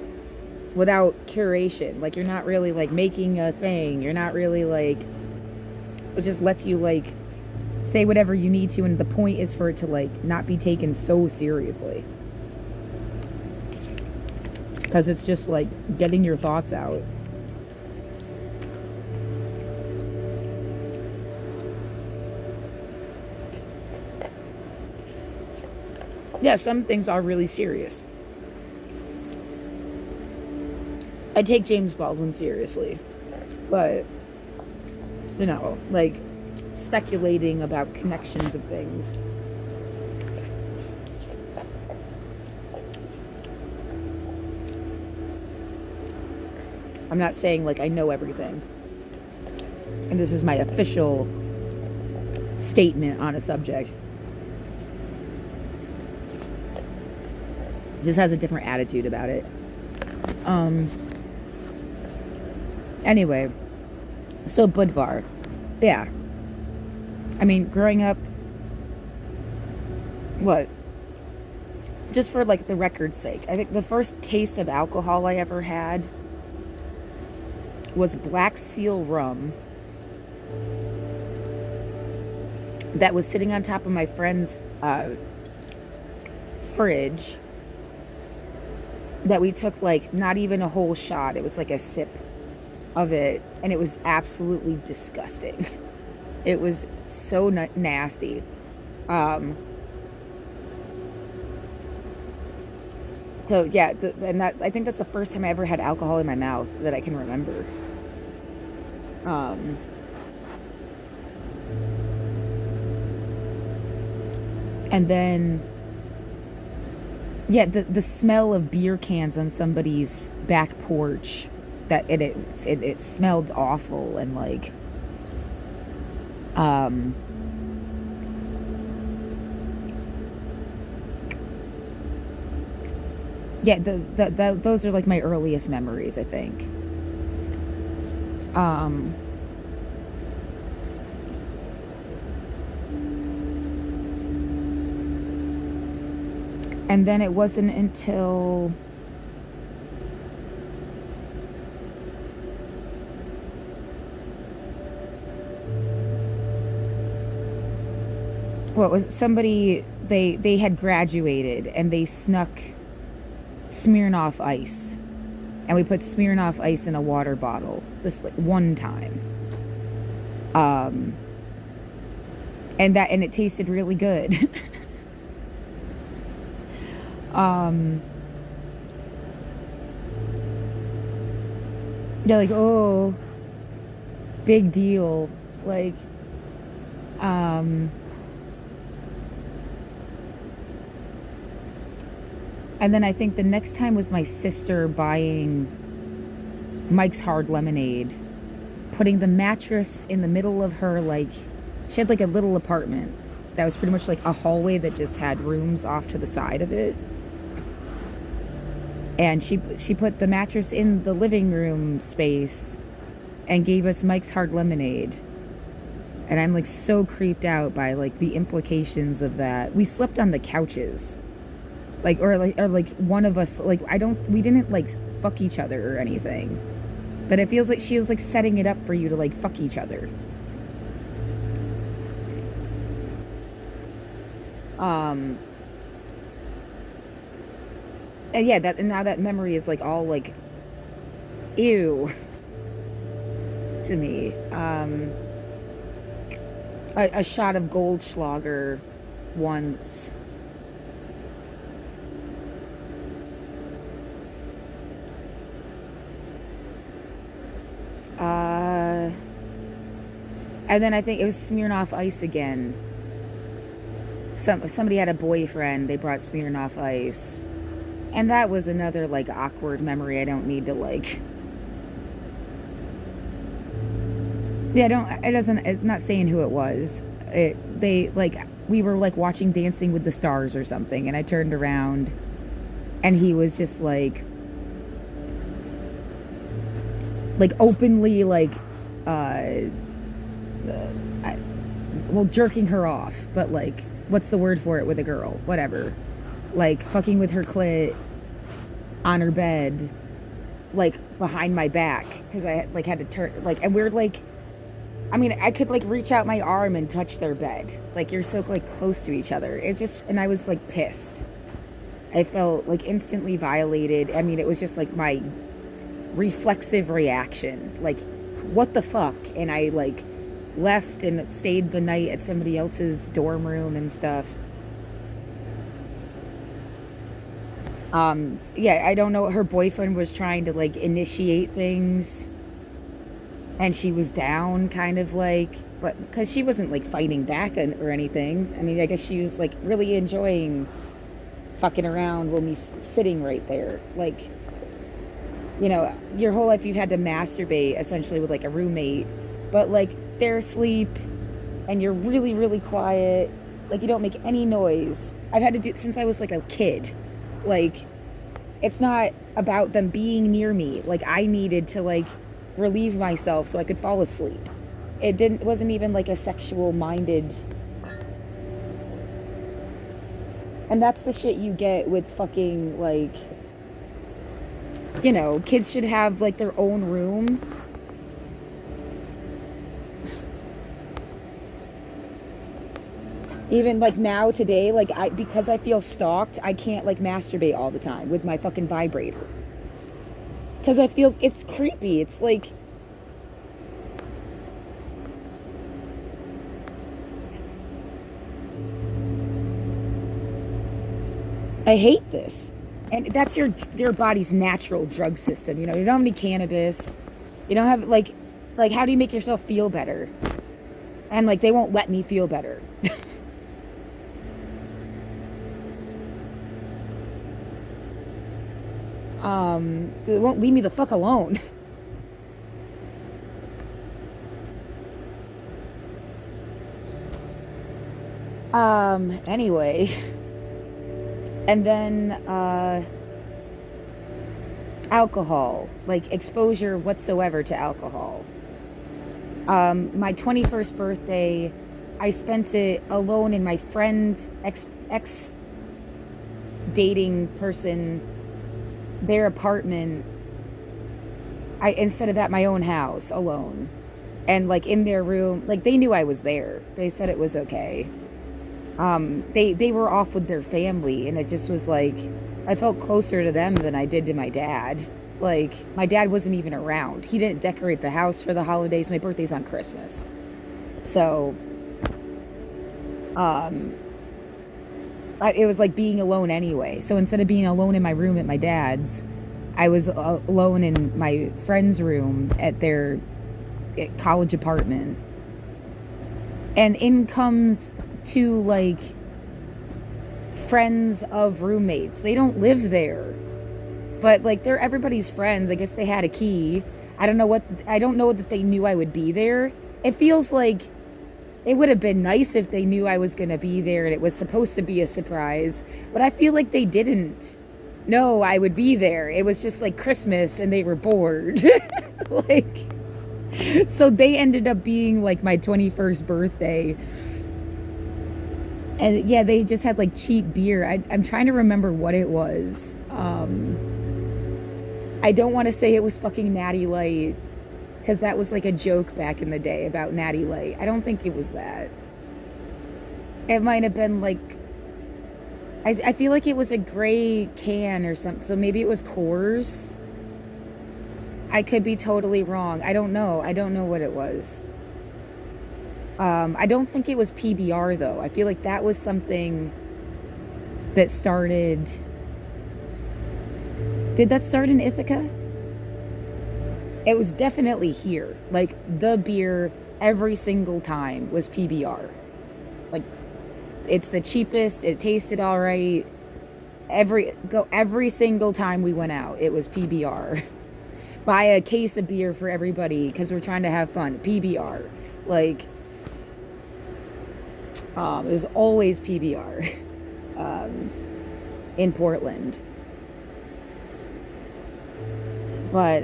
without curation. Like you're not really like making a thing. You're not really like, it just lets you like say whatever you need to, and the point is for it to like not be taken so seriously. Because it's just like getting your thoughts out. Yeah, some things are really serious. I take James Baldwin seriously. But, you know, like speculating about connections of things. I'm not saying like I know everything. And this is my official statement on a subject. Just has a different attitude about it. Anyway, so Budvar. Yeah. I mean, growing up, what? Just for like the record's sake, I think the first taste of alcohol I ever had was Black Seal rum that was sitting on top of my friend's fridge that we took like not even a whole shot. It was like a sip of it, and it was absolutely disgusting. It was so nasty. So yeah, and that I think that's the first time I ever had alcohol in my mouth that I can remember. And then, yeah, the smell of beer cans on somebody's back porch, that it smelled awful, and like, yeah, those are like my earliest memories, I think. And then it wasn't until what was somebody, they had graduated and they snuck Smirnoff Ice, and we put Smirnoff Ice in a water bottle this like one time, and it tasted really good. They're like, oh, big deal, like, and then I think the next time was my sister buying Mike's Hard Lemonade, putting the mattress in the middle of her, like, she had like a little apartment that was pretty much like a hallway that just had rooms off to the side of it. And she put the mattress in the living room space and gave us Mike's Hard Lemonade. And I'm like so creeped out by like the implications of that. We slept on the couches. Like, or like one of us, like, we didn't like fuck each other or anything. But it feels like she was like setting it up for you to like fuck each other. And yeah, that, and now that memory is like all like ew to me. A shot of Goldschlager once. And then I think it was Smirnoff Ice again. Somebody had a boyfriend. They brought Smirnoff Ice, and that was another like awkward memory. I don't need to like. Yeah, I don't. It doesn't. It's not saying who it was. They like we were like watching Dancing with the Stars or something, and I turned around, and he was just like openly like well, jerking her off, but like, what's the word for it with a girl? Whatever. Like, fucking with her clit on her bed, like, behind my back, because I, like, had to turn, like, and we're, like, I mean, I could, like, reach out my arm and touch their bed. Like, you're so, like, close to each other. It just, and I was, like, pissed. I felt, like, instantly violated. I mean, it was just, like, my reflexive reaction. Like, what the fuck? And I, like, left and stayed the night at somebody else's dorm room and stuff. Yeah, I don't know. Her boyfriend was trying to like initiate things, and she was down, kind of like, but because she wasn't like fighting back or anything. I mean, I guess she was like really enjoying fucking around with me sitting right there. Like, you know, your whole life you've had to masturbate essentially with like a roommate, but like they're asleep and you're really, really quiet. Like, you don't make any noise. I've had to do it since I was like a kid. Like, it's not about them being near me. Like, I needed to like relieve myself so I could fall asleep. It wasn't even like a sexual minded. And that's the shit you get with fucking like, you know, kids should have like their own room. Even like now today, like because I feel stalked, I can't like masturbate all the time with my fucking vibrator. Cause I feel it's creepy. It's like I hate this. And that's your body's natural drug system. You know, you don't have any cannabis. You don't have like how do you make yourself feel better? And like they won't let me feel better. It won't leave me the fuck alone. Anyway. And then, alcohol. Like, exposure whatsoever to alcohol. My 21st birthday, I spent it alone in my friend, ex dating person, their apartment, instead of at my own house alone, and like in their room. Like, they knew I was there. They said it was okay. They were off with their family, and it just was like I felt closer to them than I did to my dad. Like, my dad wasn't even around. He didn't decorate the house for the holidays. My birthday's on Christmas, so it was like being alone anyway. So instead of being alone in my room at my dad's, I was alone in my friend's room at their college apartment. And in comes two like friends of roommates. They don't live there, but like they're everybody's friends. I guess they had a key. I don't know that they knew I would be there. It feels like it would have been nice if they knew I was going to be there and it was supposed to be a surprise, but I feel like they didn't know I would be there. It was just like Christmas and they were bored. Like, so they ended up being like my 21st birthday. And yeah, they just had like cheap beer. I'm trying to remember what it was. I don't want to say it was fucking Natty Light, because that was like a joke back in the day about Natty Light. I don't think it was that. It might have been like, I feel like it was a gray can or something, so maybe it was Coors. I could be totally wrong. I don't know. I don't know what it was. I don't think it was PBR though. I feel like that was something that started. Did that start in Ithaca? It was definitely here. Like the beer every single time was PBR. Like it's the cheapest. It tasted all right. Every single time we went out, it was PBR. Buy a case of beer for everybody because we're trying to have fun. PBR. Like it was always PBR in Portland. But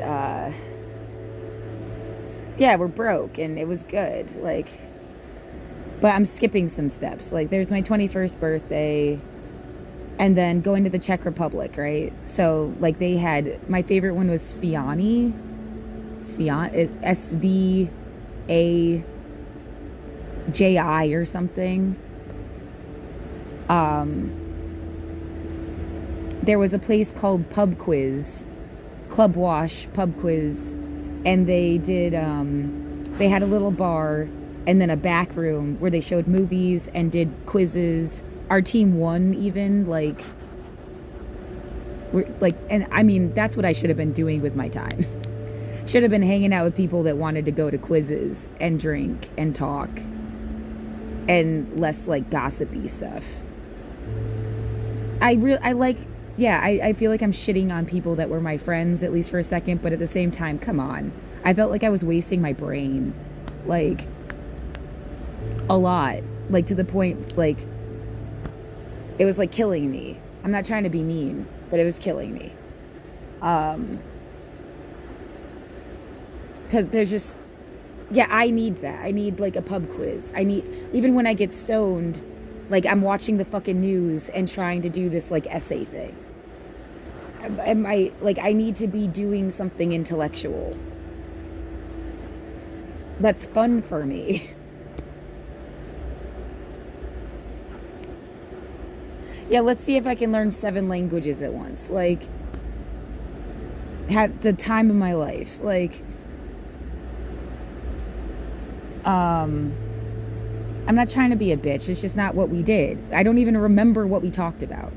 yeah, we're broke and it was good. Like, but I'm skipping some steps. Like, there's my 21st birthday, and then going to the Czech Republic, right? So, like, they had my favorite one was Sviani, SVAJI or something. There was a place called Pub Quiz, Club Wash Pub Quiz, and they did they had a little bar and then a back room where they showed movies and did quizzes. Our team won even, like and I mean that's what I should have been doing with my time. Should have been hanging out with people that wanted to go to quizzes and drink and talk and less like gossipy stuff. I feel like I'm shitting on people that were my friends, at least for a second, but at the same time, come on. I felt like I was wasting my brain. Like, a lot. Like, to the point, like, it was, like, killing me. I'm not trying to be mean, but it was killing me. Because there's just, yeah, I need that. I need, like, a pub quiz. Even when I get stoned, like, I'm watching the fucking news and trying to do this, like, essay thing. I need to be doing something intellectual that's fun for me. Yeah, let's see if I can learn 7 languages at once. Like, had the time of my life. Like, I'm not trying to be a bitch. It's just not what we did. I don't even remember what we talked about.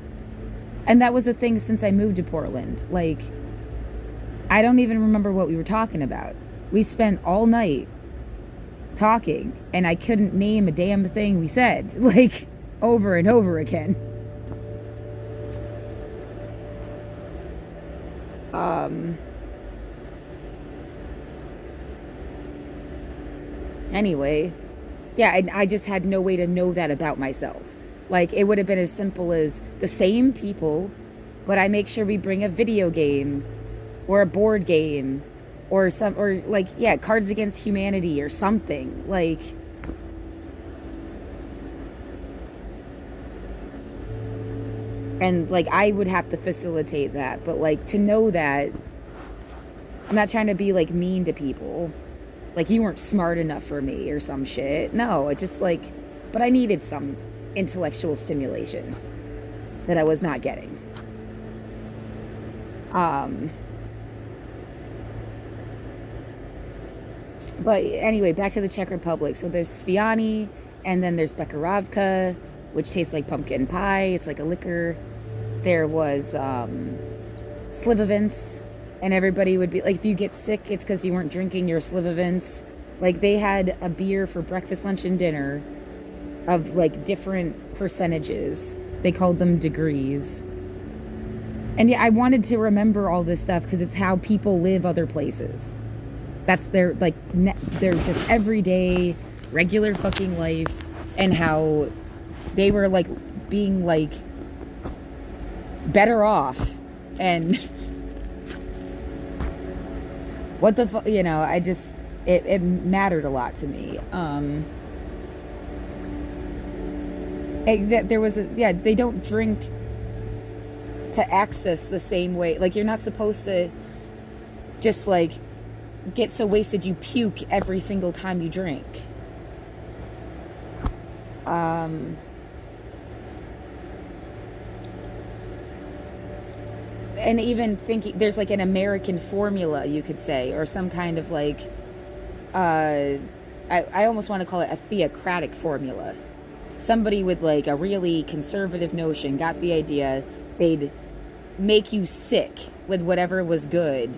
And that was a thing since I moved to Portland. Like, I don't even remember what we were talking about. We spent all night talking, and I couldn't name a damn thing we said, like, over and over again. Anyway, yeah, I just had no way to know that about myself. Like, it would have been as simple as the same people, but I make sure we bring a video game or a board game or Cards Against Humanity or something. Like, and, like, I would have to facilitate that. But, like, to know that, I'm not trying to be, like, mean to people. Like, you weren't smart enough for me or some shit. No, it's just, like, but I needed some intellectual stimulation that I was not getting. But anyway, back to the Czech Republic. So there's Sviani, and then there's Bekarovka, which tastes like pumpkin pie. It's like a liquor. There was Slivovitz, and everybody would be like, if you get sick, it's because you weren't drinking your Slivovitz. Like, they had a beer for breakfast, lunch, and dinner of, like, different percentages. They called them degrees. And yeah, I wanted to remember all this stuff because it's how people live other places. That's their, like, their just everyday, regular fucking life, and how they were, like, being, like, better off. And what the fuck, you know, I just, it mattered a lot to me. There was they don't drink to access the same way. Like, you're not supposed to, just like get so wasted you puke every single time you drink. And even thinking there's like an American formula, you could say, or some kind of like I almost want to call it a theocratic formula. Somebody with like a really conservative notion got the idea they'd make you sick with whatever was good,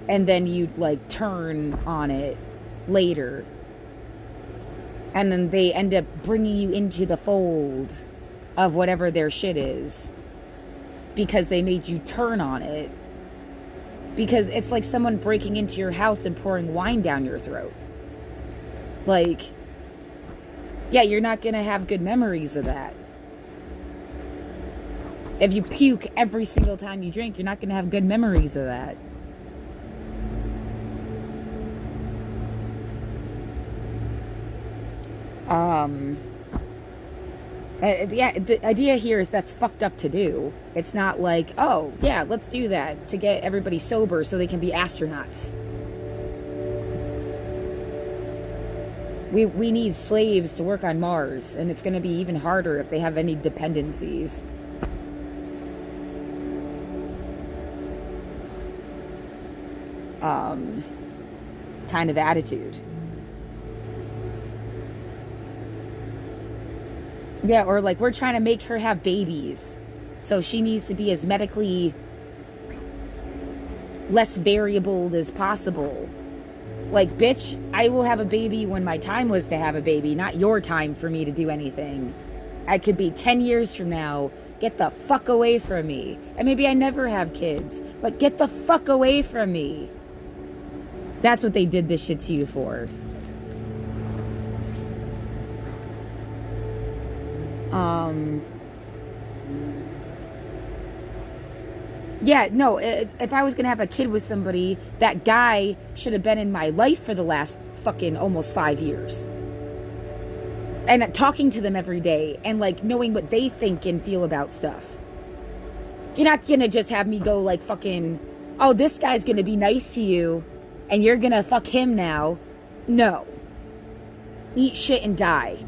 and then you'd like turn on it later, and then they end up bringing you into the fold of whatever their shit is because they made you turn on it. Because it's like someone breaking into your house and pouring wine down your throat. Like, yeah, you're not gonna have good memories of that. If you puke every single time you drink, you're not gonna have good memories of that. Yeah, the idea here is that's fucked up to do. It's not like, oh, yeah, let's do that to get everybody sober so they can be astronauts. We need slaves to work on Mars, and it's going to be even harder if they have any dependencies. Kind of attitude. Yeah, or like we're trying to make her have babies, so she needs to be as medically less variable as possible. Like, bitch, I will have a baby when my time was to have a baby, not your time for me to do anything. I could be 10 years from now. Get the fuck away from me. And maybe I never have kids, but get the fuck away from me. That's what they did this shit to you for. Yeah, no, if I was going to have a kid with somebody, that guy should have been in my life for the last fucking almost 5 years. And talking to them every day and like knowing what they think and feel about stuff. You're not going to just have me go like fucking, oh, this guy's going to be nice to you and you're going to fuck him now. No. Eat shit and die.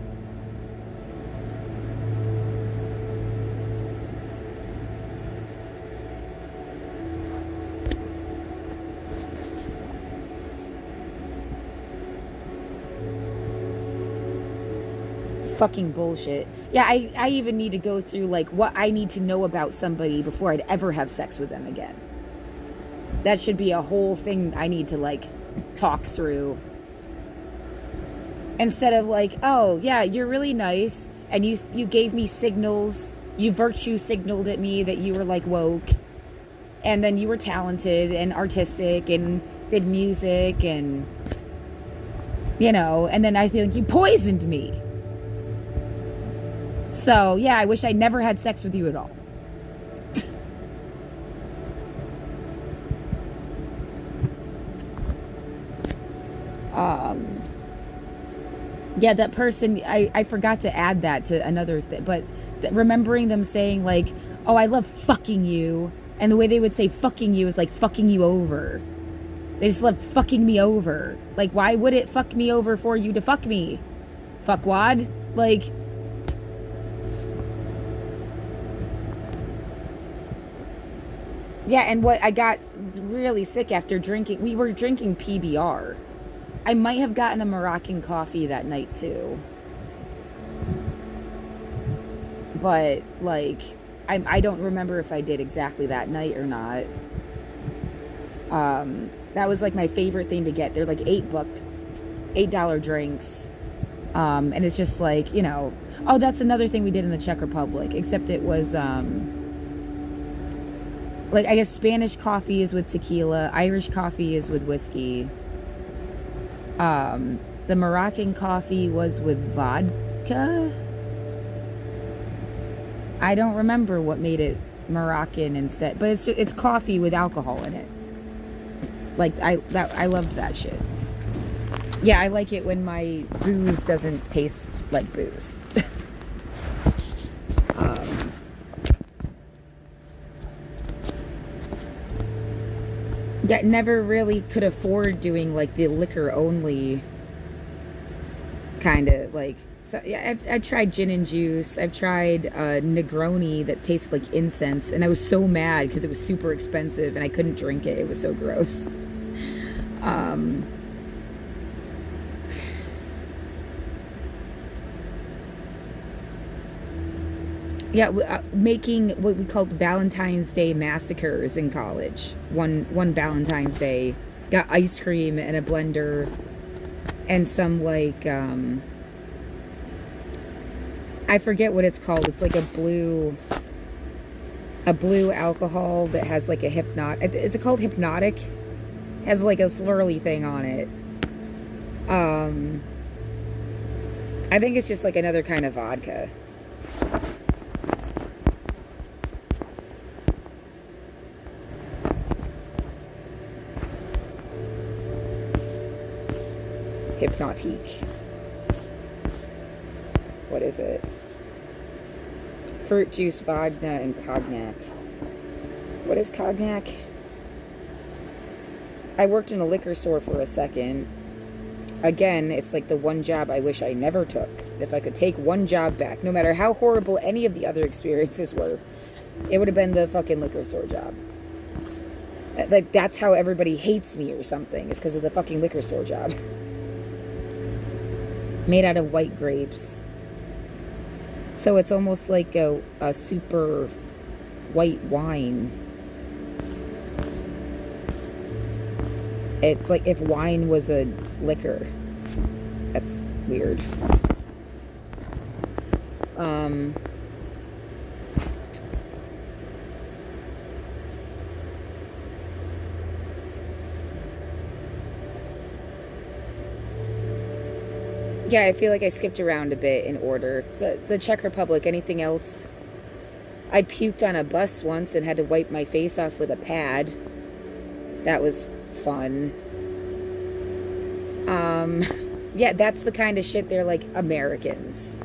Fucking bullshit. Yeah, I even need to go through like what I need to know about somebody before I'd ever have sex with them again. That should be a whole thing I need to like talk through. Instead of like, oh yeah, you're really nice and you gave me signals, you virtue signaled at me that you were like woke, and then you were talented and artistic and did music and you know, and then I feel like you poisoned me. So, yeah, I wish I never had sex with you at all. Yeah, that person, I forgot to add that to another thing, but remembering them saying, like, oh, I love fucking you, and the way they would say fucking you is like fucking you over. They just love fucking me over. Like, why would it fuck me over for you to fuck me? Fuckwad? Like... Yeah, and what I got really sick after drinking, we were drinking PBR. I might have gotten a Moroccan coffee that night too. But, like, I don't remember if I did exactly that night or not. That was like my favorite thing to get. They're like $8 drinks. And it's just like, you know, oh, that's another thing we did in the Czech Republic, except it was, like, I guess Spanish coffee is with tequila, Irish coffee is with whiskey. The Moroccan coffee was with vodka. I don't remember what made it Moroccan instead, but it's coffee with alcohol in it. Like, I loved that shit. Yeah, I like it when my booze doesn't taste like booze. Yeah, never really could afford doing like the liquor only kind of like. So yeah, I've tried gin and juice. I've tried Negroni that tasted like incense, and I was so mad because it was super expensive and I couldn't drink it. It was so gross. Um, yeah, making what we called Valentine's Day massacres in college. One Valentine's Day, got ice cream and a blender and some like I forget what it's called. It's like a blue alcohol that has like a hypnotic. Is it called hypnotic? Has like a swirly thing on it. Um, I think it's just like another kind of vodka. Hypnotique. What is it? Fruit juice, vodka, and cognac. What is cognac? I worked in a liquor store for a second. Again, it's like the one job I wish I never took. If I could take one job back, no matter how horrible any of the other experiences were, it would have been the fucking liquor store job. Like, that's how everybody hates me or something. It's because of the fucking liquor store job. Made out of white grapes. So it's almost like a super white wine. It's like if wine was a liquor. That's weird. Yeah, I feel like I skipped around a bit in order. So the Czech Republic, anything else? I puked on a bus once and had to wipe my face off with a pad. That was fun. Yeah, that's the kind of shit they're like Americans.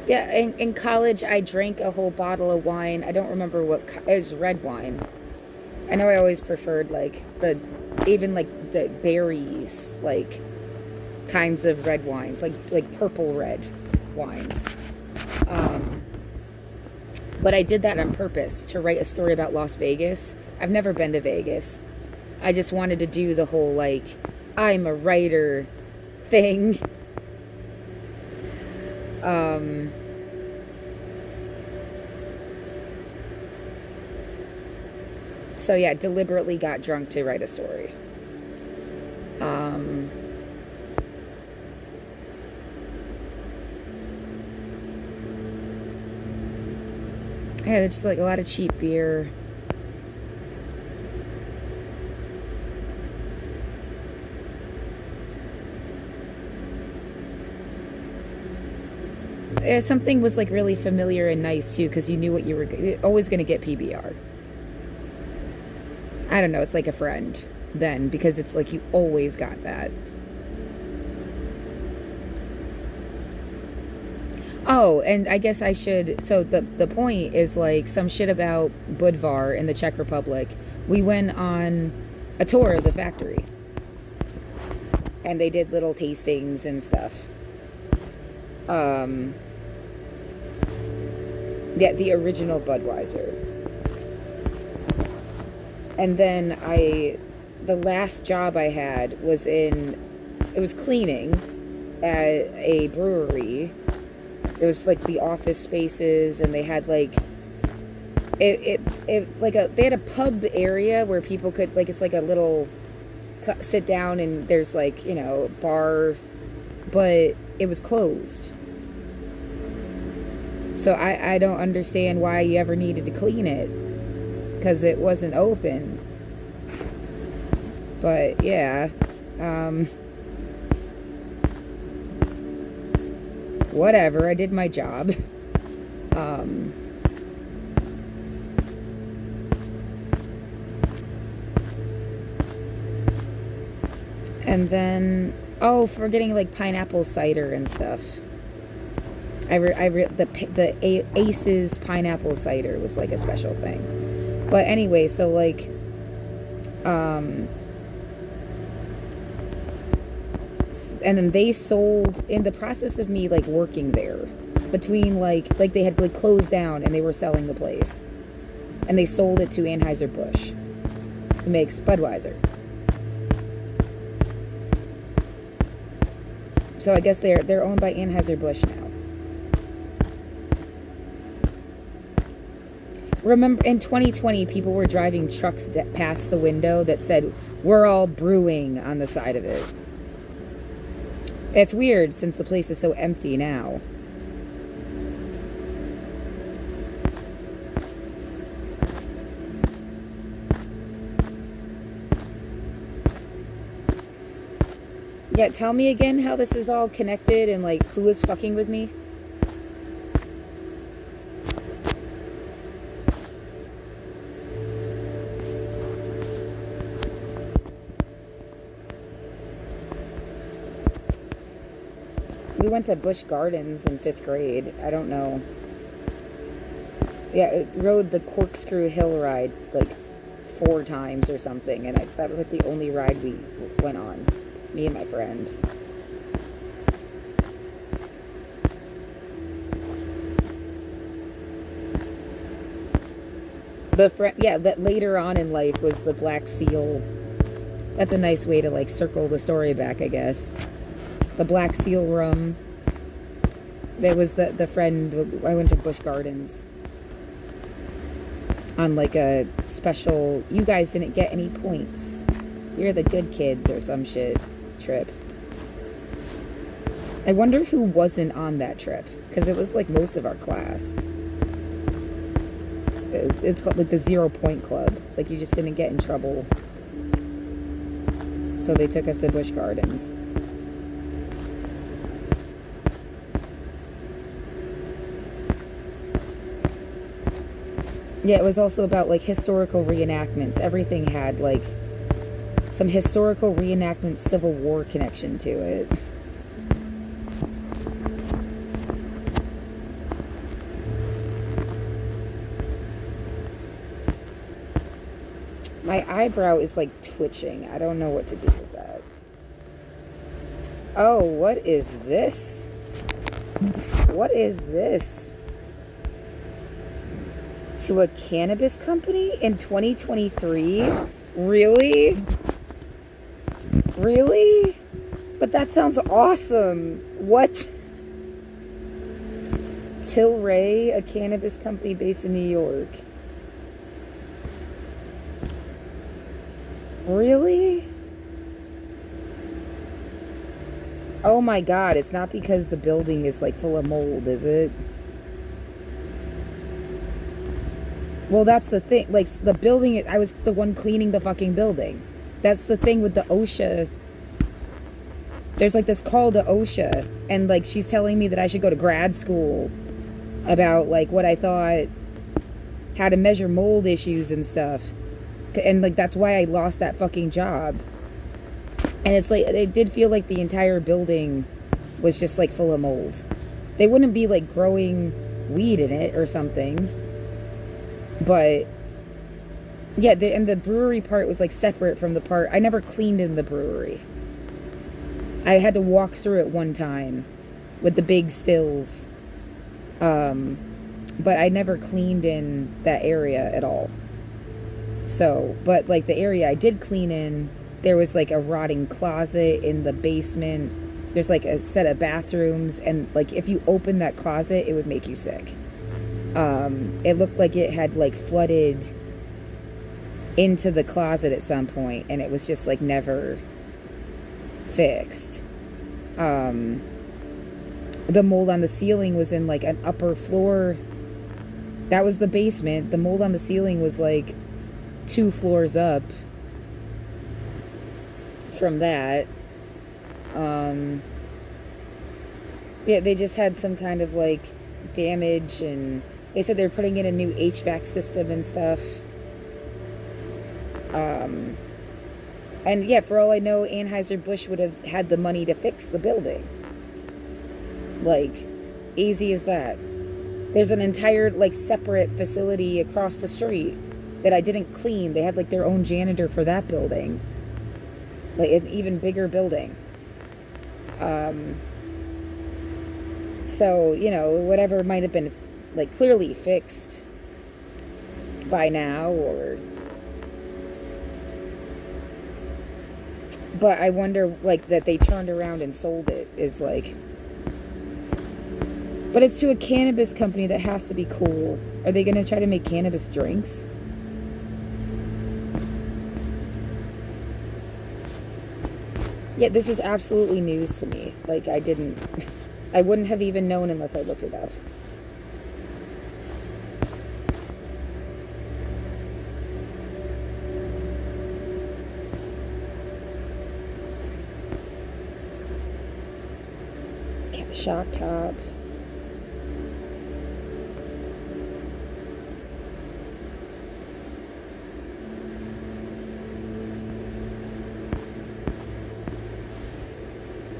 Yeah, in college, I drank a whole bottle of wine. I don't remember it was red wine. I know I always preferred like even like the berries, like kinds of red wines, like purple red wines. But I did that on purpose to write a story about Las Vegas. I've never been to Vegas. I just wanted to do the whole like I'm a writer thing. So yeah, deliberately got drunk to write a story. Yeah, it's just like a lot of cheap beer. Yeah, something was like really familiar and nice too, because you knew what you were always going to get PBR. I don't know, it's like a friend then, because it's like you always got that. Oh, and I guess I should. So the point is like some shit about Budvar in the Czech Republic. We went on a tour of the factory, and they did little tastings and stuff. Yeah, the original Budweiser. And then the last job I had was it was cleaning at a brewery. It was like the office spaces, and they had like it like they had a pub area where people could like, it's like a little sit down, and there's like, you know, bar, but it was closed. So I don't understand why you ever needed to clean it, because it wasn't open. But yeah, whatever, I did my job. And then, oh, for getting like pineapple cider and stuff. The Aces pineapple cider was like a special thing. But anyway, so like, um, and then they sold in the process of me like working there, between like they had like closed down and they were selling the place, and they sold it to Anheuser-Busch, who makes Budweiser. So I guess they're owned by Anheuser-Busch now. Remember, in 2020, people were driving trucks past the window that said, "We're all brewing" on the side of it. It's weird since the place is so empty now. Yeah, tell me again how this is all connected and like who is fucking with me. We went to Busch Gardens in 5th grade. I don't know. Yeah, it rode the Corkscrew Hill ride like 4 times or something, and that was like the only ride we went on, me and my friend. That later on in life was the Black Seal. That's a nice way to like circle the story back, I guess. The Black Seal rum. That was the friend. I went to Busch Gardens on like a special, you guys didn't get any points, you're the good kids or some shit trip. I wonder who wasn't on that trip, because it was like most of our class. It's called like the 0 Point Club. Like you just didn't get in trouble, so they took us to Busch Gardens. Yeah, it was also about like historical reenactments. Everything had like some historical reenactment Civil War connection to it. My eyebrow is like twitching. I don't know what to do with that. Oh, what is this? What is this? To a cannabis company in 2023? Really? Really? But that sounds awesome. What? Tilray, a cannabis company based in New York. Really? Oh my god, it's not because the building is like full of mold, is it? Well, that's the thing. Like, the building, I was the one cleaning the fucking building. That's the thing with the OSHA. There's like this call to OSHA, and like she's telling me that I should go to grad school about like what I thought, how to measure mold issues and stuff. And like that's why I lost that fucking job. And it's like, it did feel like the entire building was just like full of mold. They wouldn't be like growing weed in it or something. But yeah, and the brewery part was like separate from the part. I never cleaned in the brewery. I had to walk through it one time with the big stills. But I never cleaned in that area at all. So, but like the area I did clean in, there was like a rotting closet in the basement. There's like a set of bathrooms, and like if you open that closet, it would make you sick. It looked like it had like flooded into the closet at some point, and it was just like never fixed. The mold on the ceiling was in like an upper floor. That was the basement. The mold on the ceiling was like 2 floors up from that. Yeah, they just had some kind of like damage, and they said they're putting in a new HVAC system and stuff. And yeah, for all I know, Anheuser-Busch would have had the money to fix the building. Like, easy as that. There's an entire, like, separate facility across the street that I didn't clean. They had, like, their own janitor for that building. Like, an even bigger building. So, you know, whatever might have been, like, clearly fixed by now, or... But I wonder, like, that they turned around and sold it is, like... But it's to a cannabis company that has to be cool. Are they going to try to make cannabis drinks? Yeah, this is absolutely news to me. Like, I wouldn't have even known unless I looked it up. Shock top.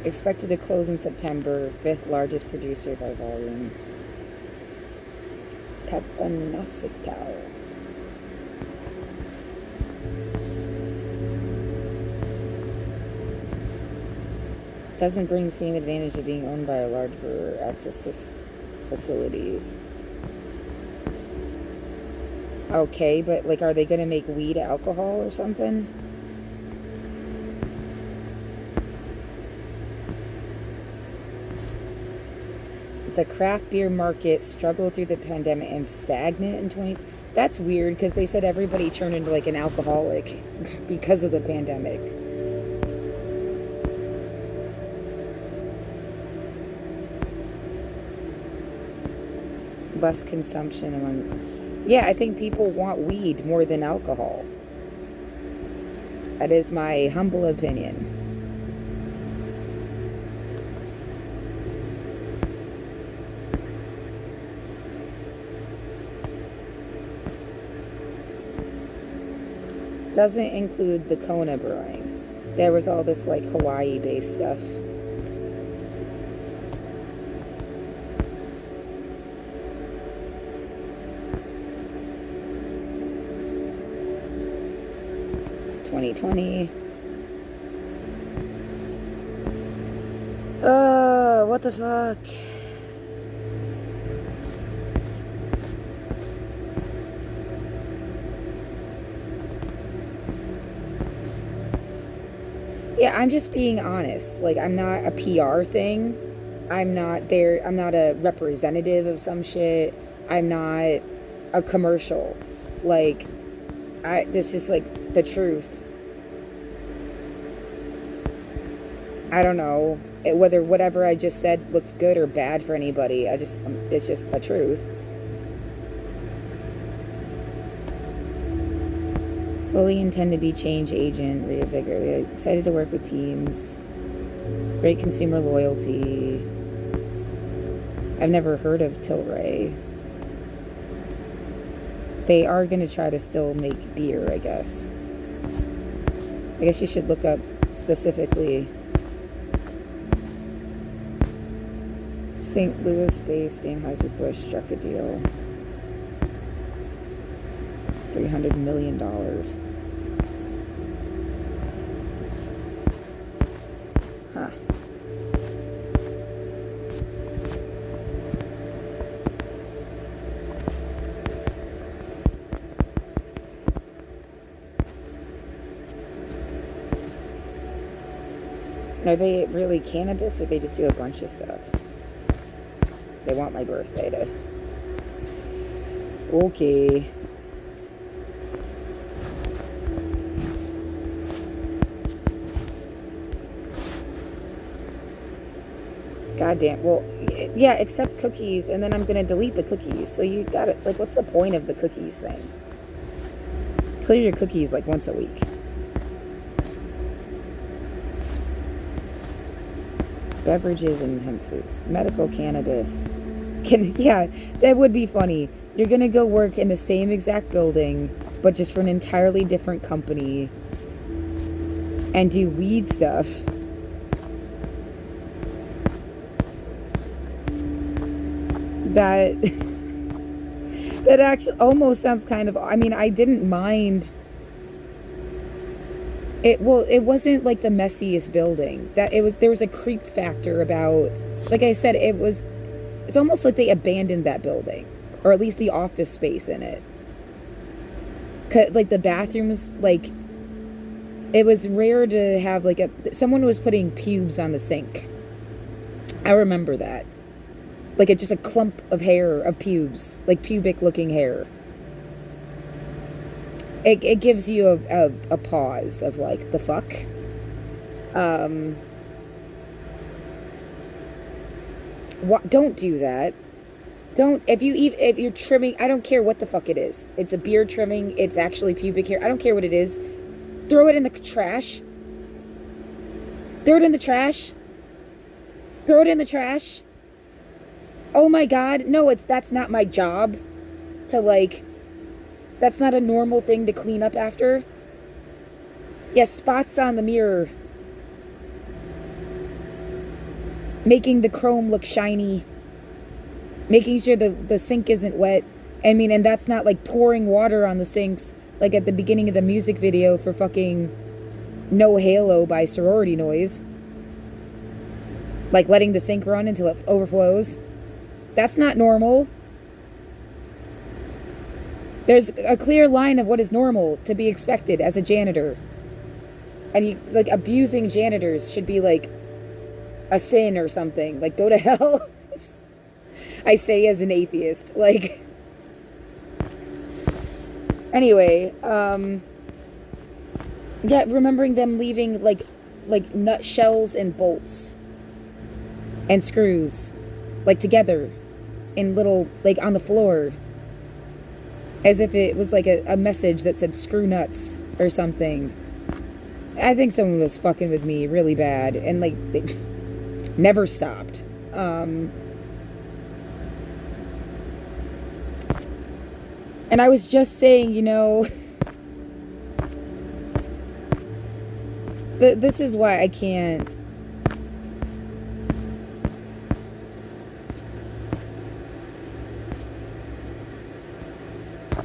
Expected to close in September, 5th largest producer by volume. Papanasitao. Doesn't bring the same advantage of being owned by a large brewer. Access to facilities. Okay, but like, are they going to make weed alcohol or something? The craft beer market struggled through the pandemic and stagnant in 20... That's weird, because they said everybody turned into like an alcoholic because of the pandemic. Less consumption among... Yeah, I think people want weed more than alcohol. That is my humble opinion. Doesn't include the Kona brewing. There was all this like Hawaii-based stuff. What the fuck? Yeah, I'm just being honest. Like, I'm not a PR thing. I'm not there. I'm not a representative of some shit. I'm not a commercial. Like, this is like the truth. I don't know whether whatever I just said looks good or bad for anybody. It's just the truth. Fully intend to be change agent, reinvigorate. Excited to work with teams. Great consumer loyalty. I've never heard of Tilray. They are going to try to still make beer, I guess. I guess you should look up specifically. St. Louis-based Anheuser-Busch struck a deal. $300 million. Huh. Are they really cannabis, or they just do a bunch of stuff? They want my birthday to... Okay. Goddamn. Well, yeah, except cookies, and then I'm gonna delete the cookies. So you gotta, like, what's the point of the cookies thing? Clear your cookies like once a week. Beverages and hemp foods. Medical cannabis. Yeah, that would be funny. You're gonna go work in the same exact building, but just for an entirely different company. and do weed stuff, that that actually almost sounds kind of, I mean, I didn't mind it. Well, it wasn't like the messiest building. That it was, there was a creep factor about, like I said, it's almost like they abandoned that building, or at least the office space in it. Like the bathrooms, like it was rare to have like someone was putting pubes on the sink. I remember that. Like just a clump of hair, of pubes, like pubic looking hair. It gives you a pause of like, the fuck? Don't do that. Don't, if you're trimming, I don't care what the fuck it is. It's a beard trimming, it's actually pubic hair, I don't care what it is. Throw it in the trash. Throw it in the trash. Throw it in the trash. Oh my God, no, that's not my job to like, that's not a normal thing to clean up after. Yes, spots on the mirror. Making the chrome look shiny. Making sure the sink isn't wet. I mean, and that's not like pouring water on the sinks like at the beginning of the music video for fucking No Halo by Sorority Noise. Like letting the sink run until it overflows. That's not normal. There's a clear line of what is normal to be expected as a janitor. And you, like, abusing janitors should be like a sin or something. Like, go to hell. I say as an atheist. Like, anyway, yeah, remembering them leaving like nutshells and bolts and screws, like, together in little, like, on the floor, as if it was like a message that said screw nuts or something. I think someone was fucking with me really bad, and like they never stopped. And I was just saying, you know, this is why I can't.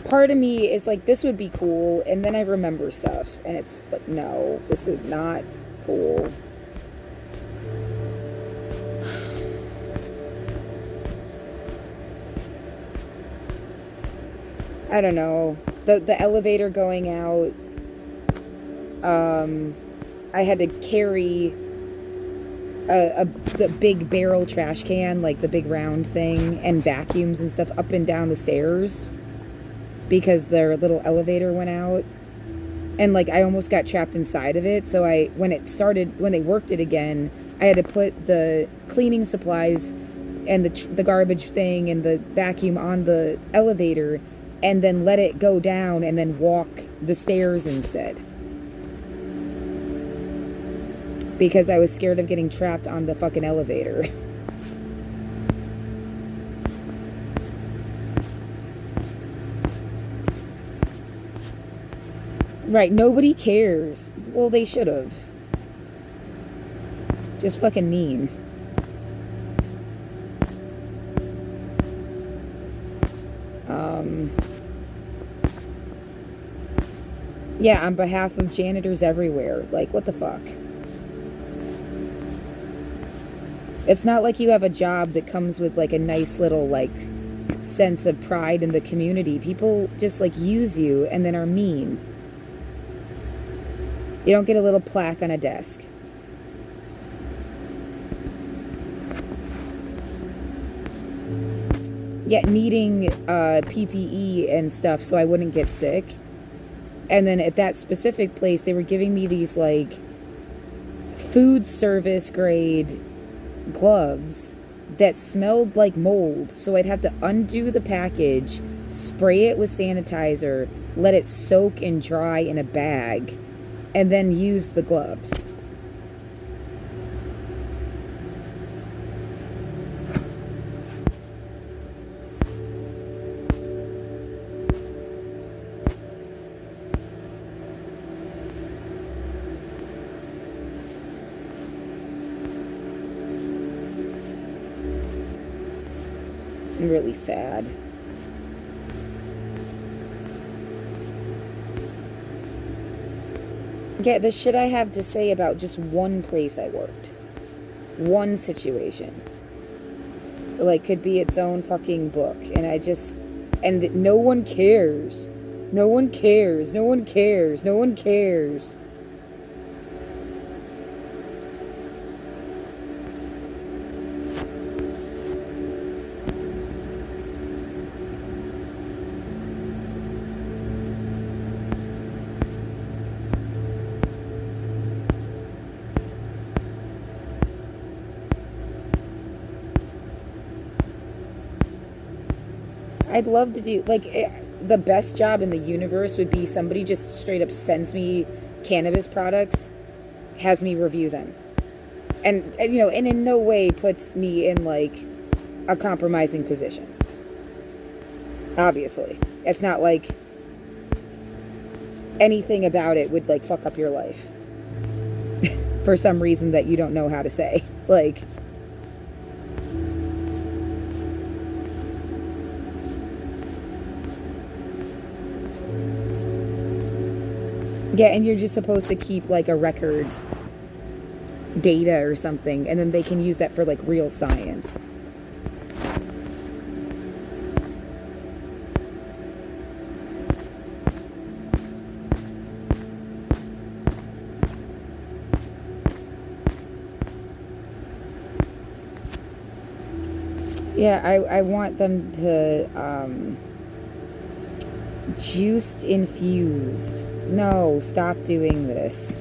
Part of me is like, this would be cool, and then I remember stuff, and it's like, no, this is not cool. I don't know. The elevator going out, I had to carry the big barrel trash can, like the big round thing, and vacuums and stuff up and down the stairs, because their little elevator went out, and like I almost got trapped inside of it. So when they worked it again, I had to put the cleaning supplies and the garbage thing and the vacuum on the elevator, and then let it go down and then walk the stairs instead, because I was scared of getting trapped on the fucking elevator. Right, nobody cares. Well, they should have. Just fucking mean. Yeah, on behalf of janitors everywhere. Like, what the fuck? It's not like you have a job that comes with like a nice little like sense of pride in the community. People just like use you and then are mean. You don't get a little plaque on a desk. Yet needing PPE and stuff so I wouldn't get sick. And then at that specific place, they were giving me these like food service grade gloves that smelled like mold. So I'd have to undo the package, spray it with sanitizer, let it soak and dry in a bag, and then use the gloves. I'm really sad. Yeah, the shit I have to say about just one place I worked. One situation. Like, could be its own fucking book. And I just... And no one cares. No one cares. No one cares. No one cares. I'd love to do, like, the best job in the universe would be somebody just straight up sends me cannabis products, has me review them. And you know, and in no way puts me in, like, a compromising position. Obviously. It's not like anything about it would, like, fuck up your life. For some reason that you don't know how to say. Like... Yeah, and you're just supposed to keep, like, a record data or something, and then they can use that for, like, real science. Yeah, I want them to, juiced infused. No, stop doing this.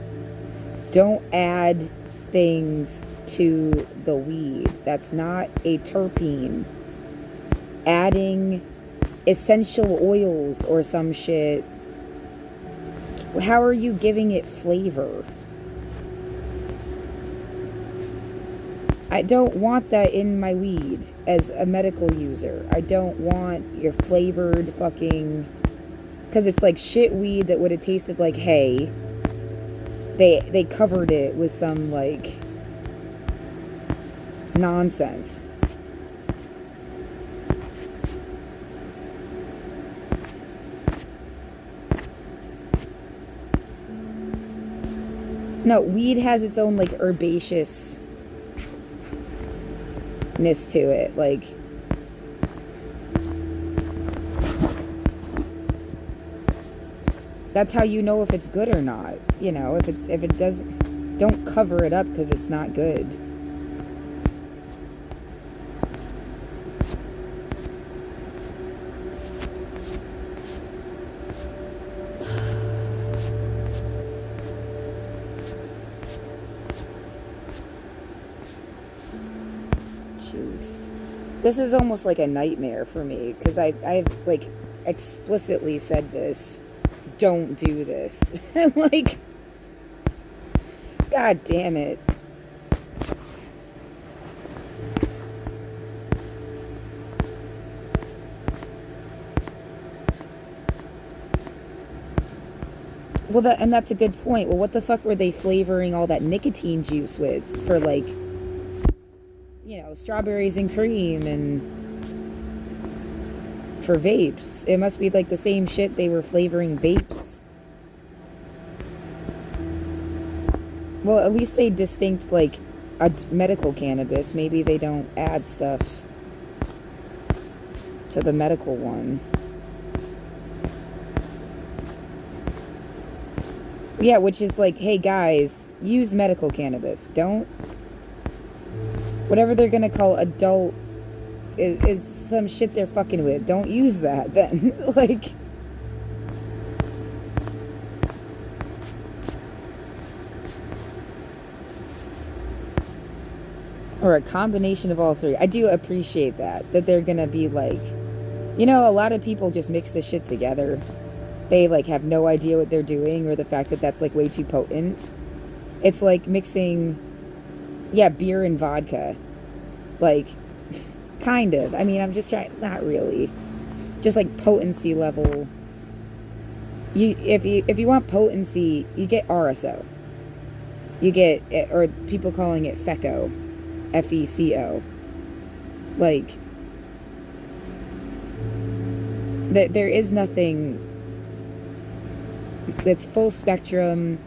Don't add things to the weed. That's not a terpene. Adding essential oils or some shit. How are you giving it flavor? I don't want that in my weed as a medical user. I don't want your flavored fucking... Because it's like shit weed that would have tasted like hay. They covered it with some, like, nonsense. No, weed has its own, like, herbaceousness to it. Like... That's how you know if it's good or not. You know, if it doesn't, don't cover it up because it's not good. Juiced. This is almost like a nightmare for me because I've like explicitly said this. Don't do this. Like, god damn it. Well, and that's a good point. Well, what the fuck were they flavoring all that nicotine juice with? For, like, you know, strawberries and cream and... For vapes. It must be like the same shit they were flavoring vapes. Well, at least they distinct, like, a medical cannabis. Maybe they don't add stuff to the medical one. Yeah, which is like, hey guys, use medical cannabis. Don't... Whatever they're gonna call adult is some shit they're fucking with. Don't use that then. Like, or a combination of all three. I do appreciate that they're gonna be like, you know, a lot of people just mix this shit together. They, like, have no idea what they're doing, or the fact that that's, like, way too potent. It's like mixing, yeah, beer and vodka. Like, kind of. I mean, I'm just trying... Not really. Just, like, potency level. If you want potency, you get RSO. You get... Or people calling it FECO. FECO. Like... There is nothing that's full spectrum.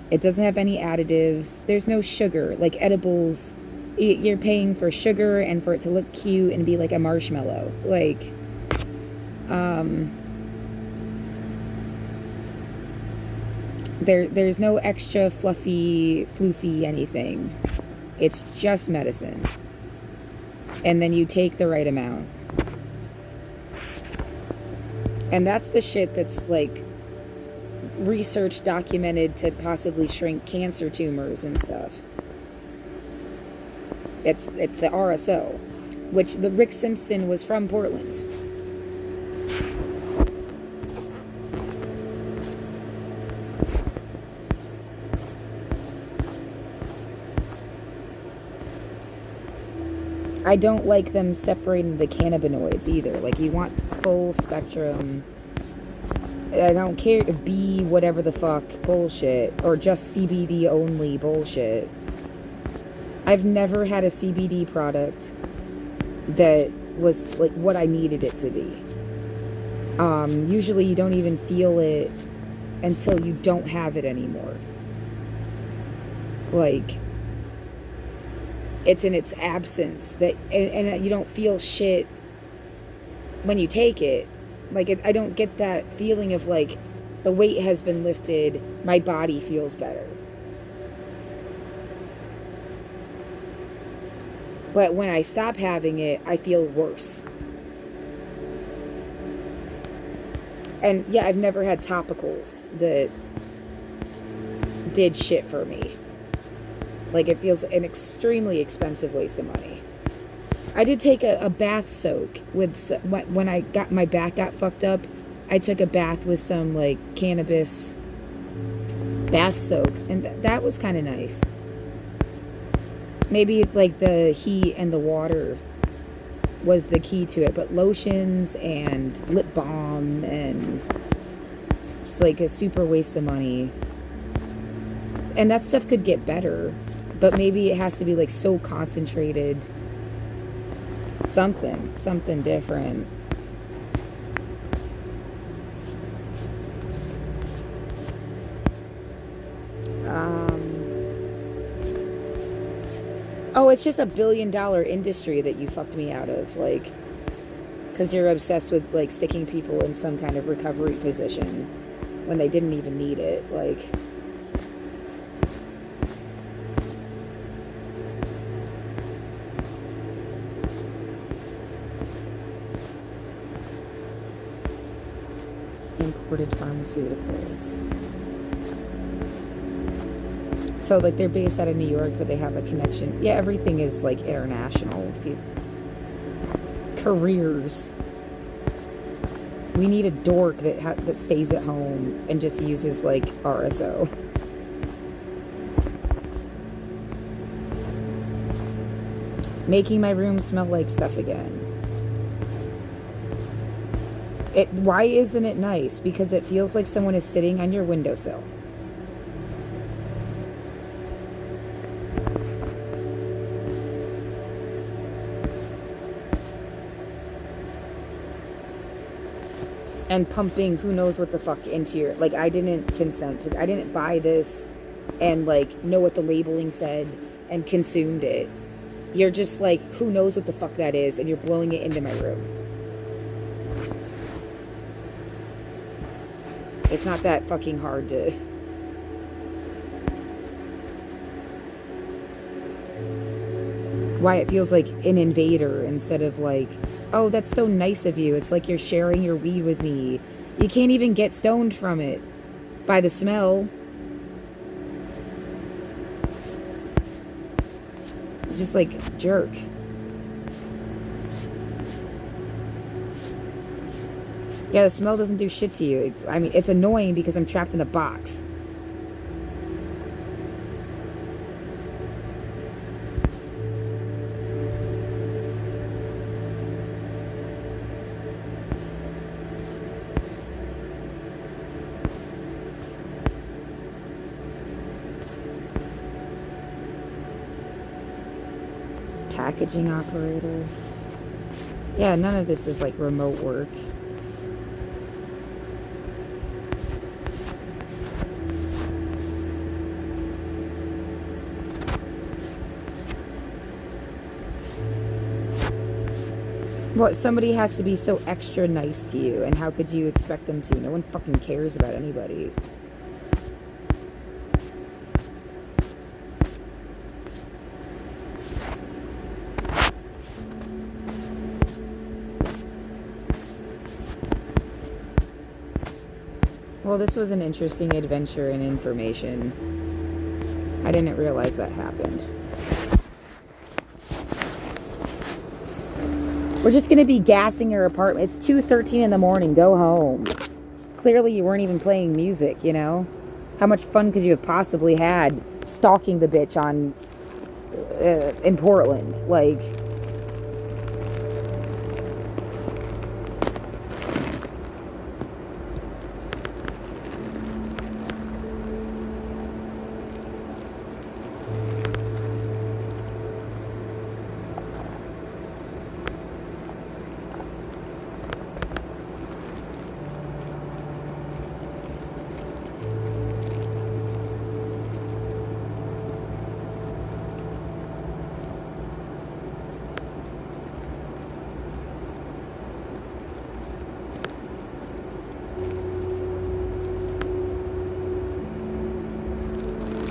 It doesn't have any additives. There's no sugar. Like edibles, you're paying for sugar and for it to look cute and be like a marshmallow. Like, there's no extra fluffy, floofy anything. It's just medicine. And then you take the right amount. And that's the shit that's like research documented to possibly shrink cancer tumors and stuff. It's the RSO, which the Rick Simpson was from Portland. I don't like them separating the cannabinoids either. Like, you want full spectrum. I don't care to be whatever the fuck bullshit, or just CBD only bullshit. I've never had a CBD product that was like what I needed it to be. Usually you don't even feel it until you don't have it anymore. Like, it's in its absence that, and you don't feel shit when you take it. Like, I don't get that feeling of like the weight has been lifted, my body feels better. But when I stop having it, I feel worse. And yeah, I've never had topicals that did shit for me. Like, it feels an extremely expensive waste of money. I did take a bath soak with, when I got, my back got fucked up, I took a bath with some like cannabis bath soak, and that was kind of nice. Maybe like the heat and the water was the key to it, but lotions and lip balm and just like a super waste of money. And that stuff could get better, but maybe it has to be like so concentrated. Something different. Oh, it's just $1 billion industry that you fucked me out of, like, because you're obsessed with like sticking people in some kind of recovery position when they didn't even need it, like. Imported pharmaceuticals. So, like, they're based out of New York, but they have a connection. Yeah, everything is, like, international. Careers. We need a dork that stays at home and just uses, like, RSO. Making my room smell like stuff again. Why isn't it nice? Because it feels like someone is sitting on your windowsill. And pumping who knows what the fuck into your, like, I didn't consent to, I didn't buy this and like know what the labeling said and consumed it. You're just like, who knows what the fuck that is, and you're blowing it into my room. It's not that fucking hard to. Why it feels like an invader instead of like, oh, that's so nice of you. It's like you're sharing your weed with me. You can't even get stoned from it by the smell. It's just like, jerk. Yeah, the smell doesn't do shit to you. It's annoying because I'm trapped in a box. Packaging operator. Yeah, none of this is like remote work. What, somebody has to be so extra nice to you, and how could you expect them to? No one fucking cares about anybody. Well, this was an interesting adventure and information. I didn't realize that happened. We're just gonna be gassing your apartment. It's 2:13 in the morning. Go home. Clearly you weren't even playing music, you know? How much fun could you have possibly had stalking the bitch on in Portland? Like...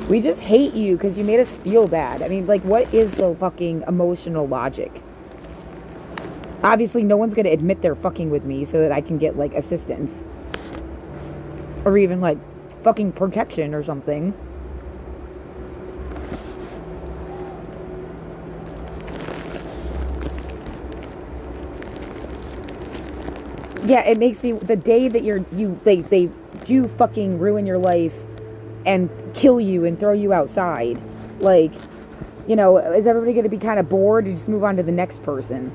We just hate you because you made us feel bad. I mean, like, what is the fucking emotional logic? Obviously, no one's going to admit they're fucking with me so that I can get, like, assistance. Or even, like, fucking protection or something. Yeah, it makes you... The day that they do fucking ruin your life and kill you and throw you outside, like, you know, is everybody going to be kind of bored and just move on to the next person?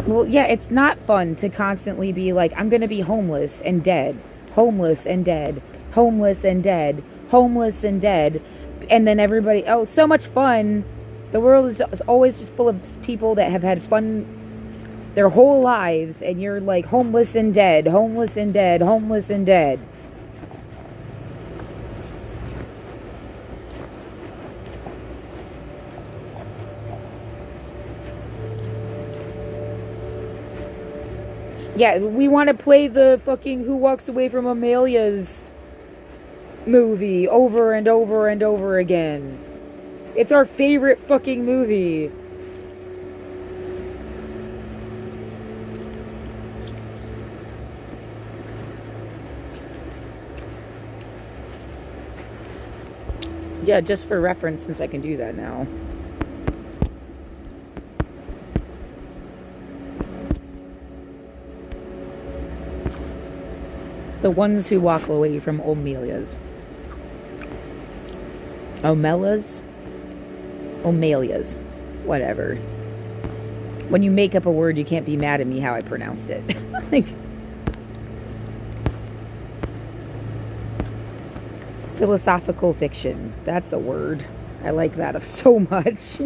Well, yeah, it's not fun to constantly be like, I'm going to be homeless and dead, homeless and dead, homeless and dead, homeless and dead. And then everybody, oh, so much fun. The world is always just full of people that have had fun their whole lives. And you're like homeless and dead, homeless and dead, homeless and dead. Yeah, we want to play the fucking Who Walks Away from Amelia's movie over and over and over again. It's our favorite fucking movie. Yeah, just for reference, since I can do that now. The ones who walk away from Omelia's. Omelia's? Whatever. When you make up a word, you can't be mad at me how I pronounced it. Like, philosophical fiction. That's a word. I like that so much.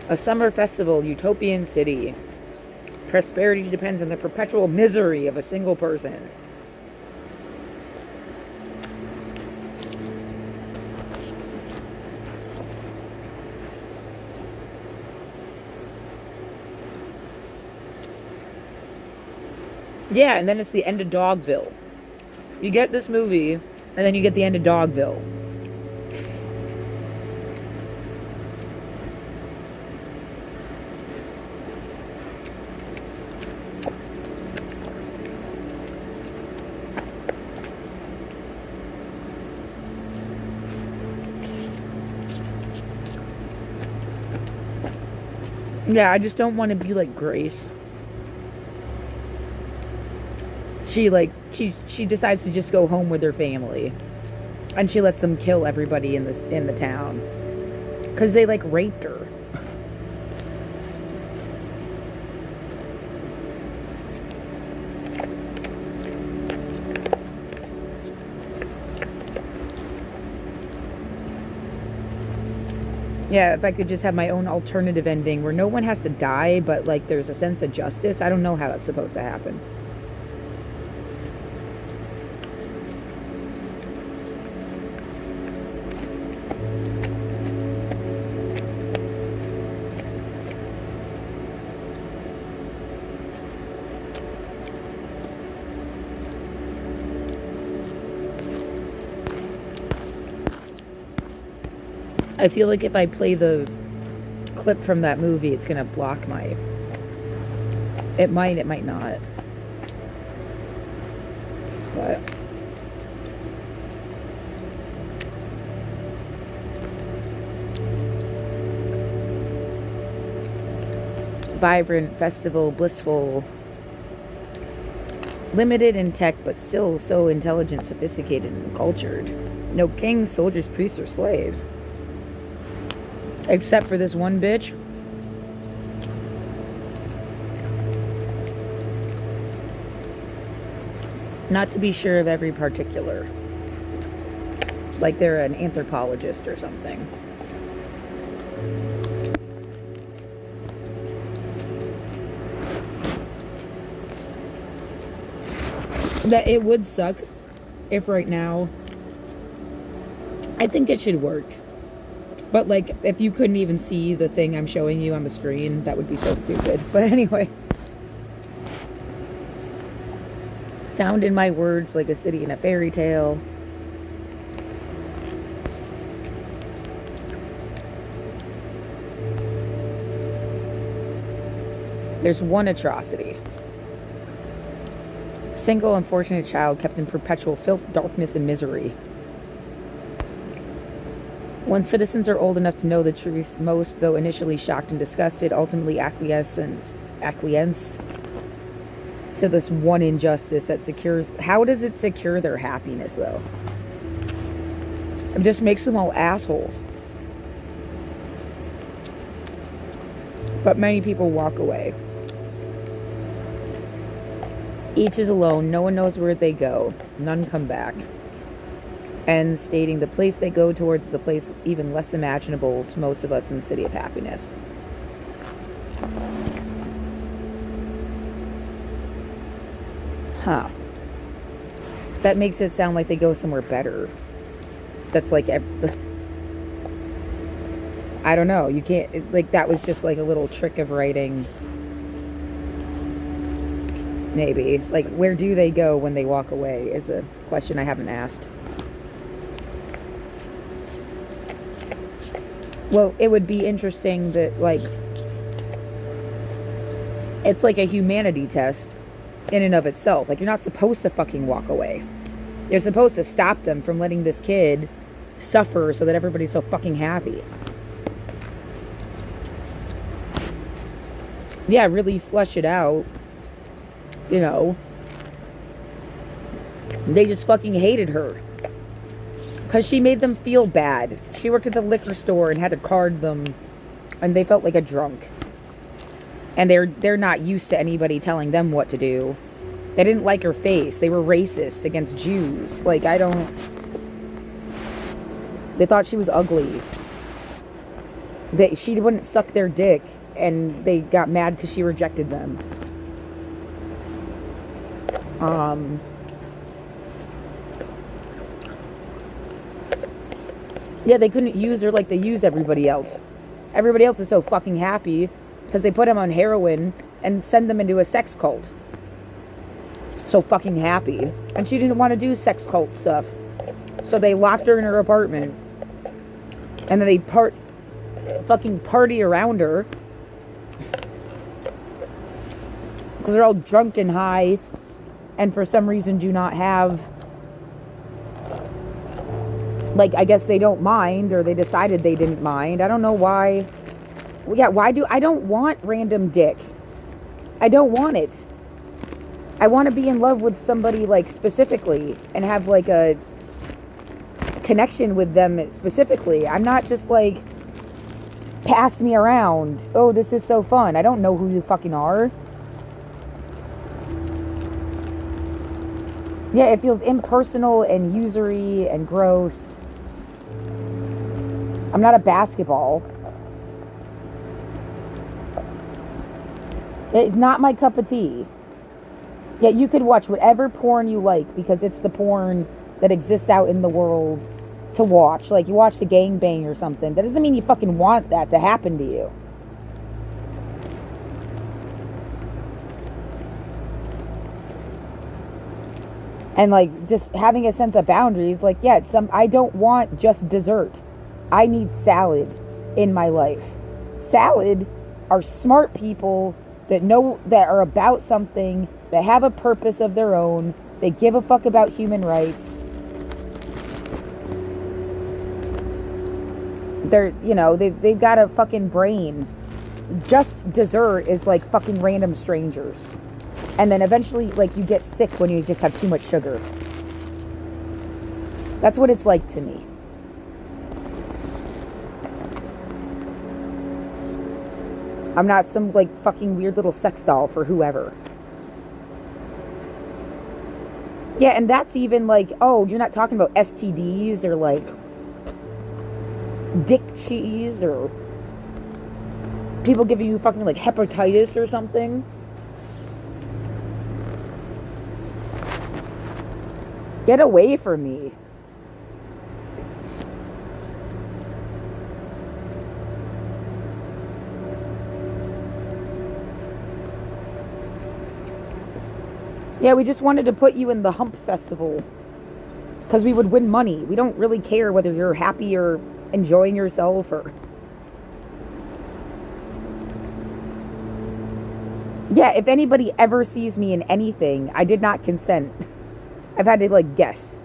A summer festival, utopian city. Prosperity depends on the perpetual misery of a single person. Yeah, and then it's the end of Dogville. You get this movie, and then you get the end of Dogville.
Yeah, I just don't want to be like Grace. She decides to just go home with her family, and she lets them kill everybody in the town because they like raped her. Yeah, if I could just have my own alternative ending where no one has to die, but like there's a sense of justice. I don't know how that's supposed to happen. I feel like if I play the clip from that movie, it's gonna block my... It might not. But... Vibrant, festival, blissful, limited in tech, but still so intelligent, sophisticated, and cultured. No kings, soldiers, priests, or slaves. Except for this one bitch. Not to be sure of every particular. Like they're an anthropologist or something. That it would suck if right now... I think it should work. But, like, if you couldn't even see the thing I'm showing you on the screen, that would be so stupid. But anyway. Sound in my words like a city in a fairy tale. There's one atrocity. Single, unfortunate child kept in perpetual filth, darkness, and misery. When citizens are old enough to know the truth, most, though initially shocked and disgusted, ultimately acquiesce to this one injustice that secures... How does it secure their happiness, though? It just makes them all assholes. But many people walk away. Each is alone. No one knows where they go. None come back. And stating the place they go towards is a place even less imaginable to most of us than the city of happiness. Huh. That makes it sound like they go somewhere better. That's like... I don't know. You can't... Like, that was just like a little trick of writing. Maybe. Like, where do they go when they walk away is a question I haven't asked. Well, it would be interesting that, like, it's like a humanity test in and of itself. Like, you're not supposed to fucking walk away. You're supposed to stop them from letting this kid suffer so that everybody's so fucking happy. Yeah, really flesh it out. You know. They just fucking hated her. Because she made them feel bad. She worked at the liquor store and had to card them. And they felt like a drunk. And they're not used to anybody telling them what to do. They didn't like her face. They were racist against Jews. Like, I don't... They thought she was ugly. She wouldn't suck their dick. And they got mad because she rejected them. Yeah, they couldn't use her like they use everybody else. Everybody else is so fucking happy because they put them on heroin and send them into a sex cult. So fucking happy. And she didn't want to do sex cult stuff. So they locked her in her apartment. And then they fucking party around her. Because they're all drunk and high. And for some reason do not have... Like, I guess they don't mind, or they decided they didn't mind. I don't know why Yeah, I don't want random dick. I don't want it. I want to be in love with somebody, like, specifically, and have, like, a connection with them specifically. I'm not just, like, pass me around. Oh, this is so fun. I don't know who you fucking are. Yeah, it feels impersonal and usury and gross. I'm not a basketball. It's not my cup of tea. Yeah, you could watch whatever porn you like because it's the porn that exists out in the world to watch. Like, you watched a gangbang or something. That doesn't mean you fucking want that to happen to you. And, like, just having a sense of boundaries. Like, yeah, I don't want just dessert. I need salad in my life. Salad are smart people that know, that are about something, that have a purpose of their own. They give a fuck about human rights. They're, you know, they've got a fucking brain. Just dessert is like fucking random strangers. And then eventually, like, you get sick when you just have too much sugar. That's what it's like to me. I'm not some, like, fucking weird little sex doll for whoever. Yeah, and that's even, like, oh, you're not talking about STDs or, like, dick cheese or people giving you fucking, like, hepatitis or something. Get away from me. Yeah, we just wanted to put you in the Hump Festival because we would win money. We don't really care whether you're happy or enjoying yourself or... Yeah, if anybody ever sees me in anything, I did not consent. I've had to, like, guess.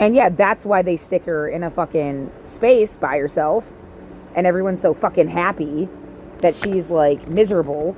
And yeah, that's why they stick her in a fucking space by herself. And everyone's so fucking happy that she's, like, miserable.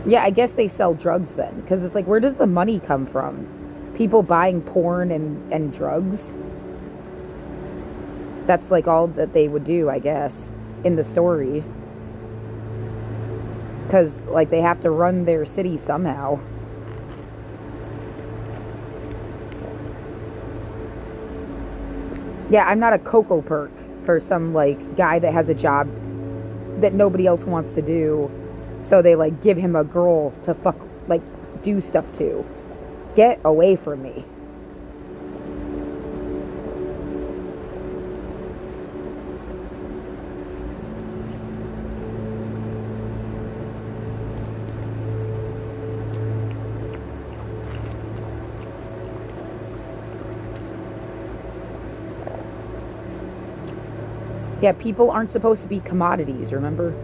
Yeah, I guess they sell drugs then. Because it's like, where does the money come from? People buying porn and drugs? That's, like, all that they would do, I guess, in the story. Because, like, they have to run their city somehow. Yeah, I'm not a Cocoa Perk for some, like, guy that has a job that nobody else wants to do. So they, like, give him a girl to fuck, like, do stuff to. Get away from me. Yeah, people aren't supposed to be commodities, remember?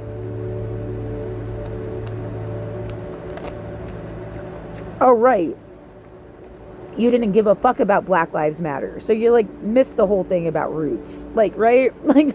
Oh, right. You didn't give a fuck about Black Lives Matter. So you, like, missed the whole thing about Roots. Like, right? Like...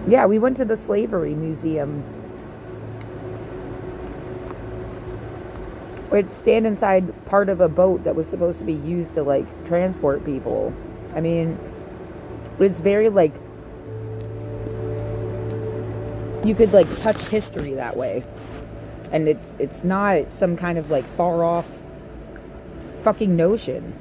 Yeah, we went to the Slavery Museum. would stand inside part of a boat that was supposed to be used to like transport people. I mean, it's very like you could like touch history that way, and it's not some kind of like far off fucking notion.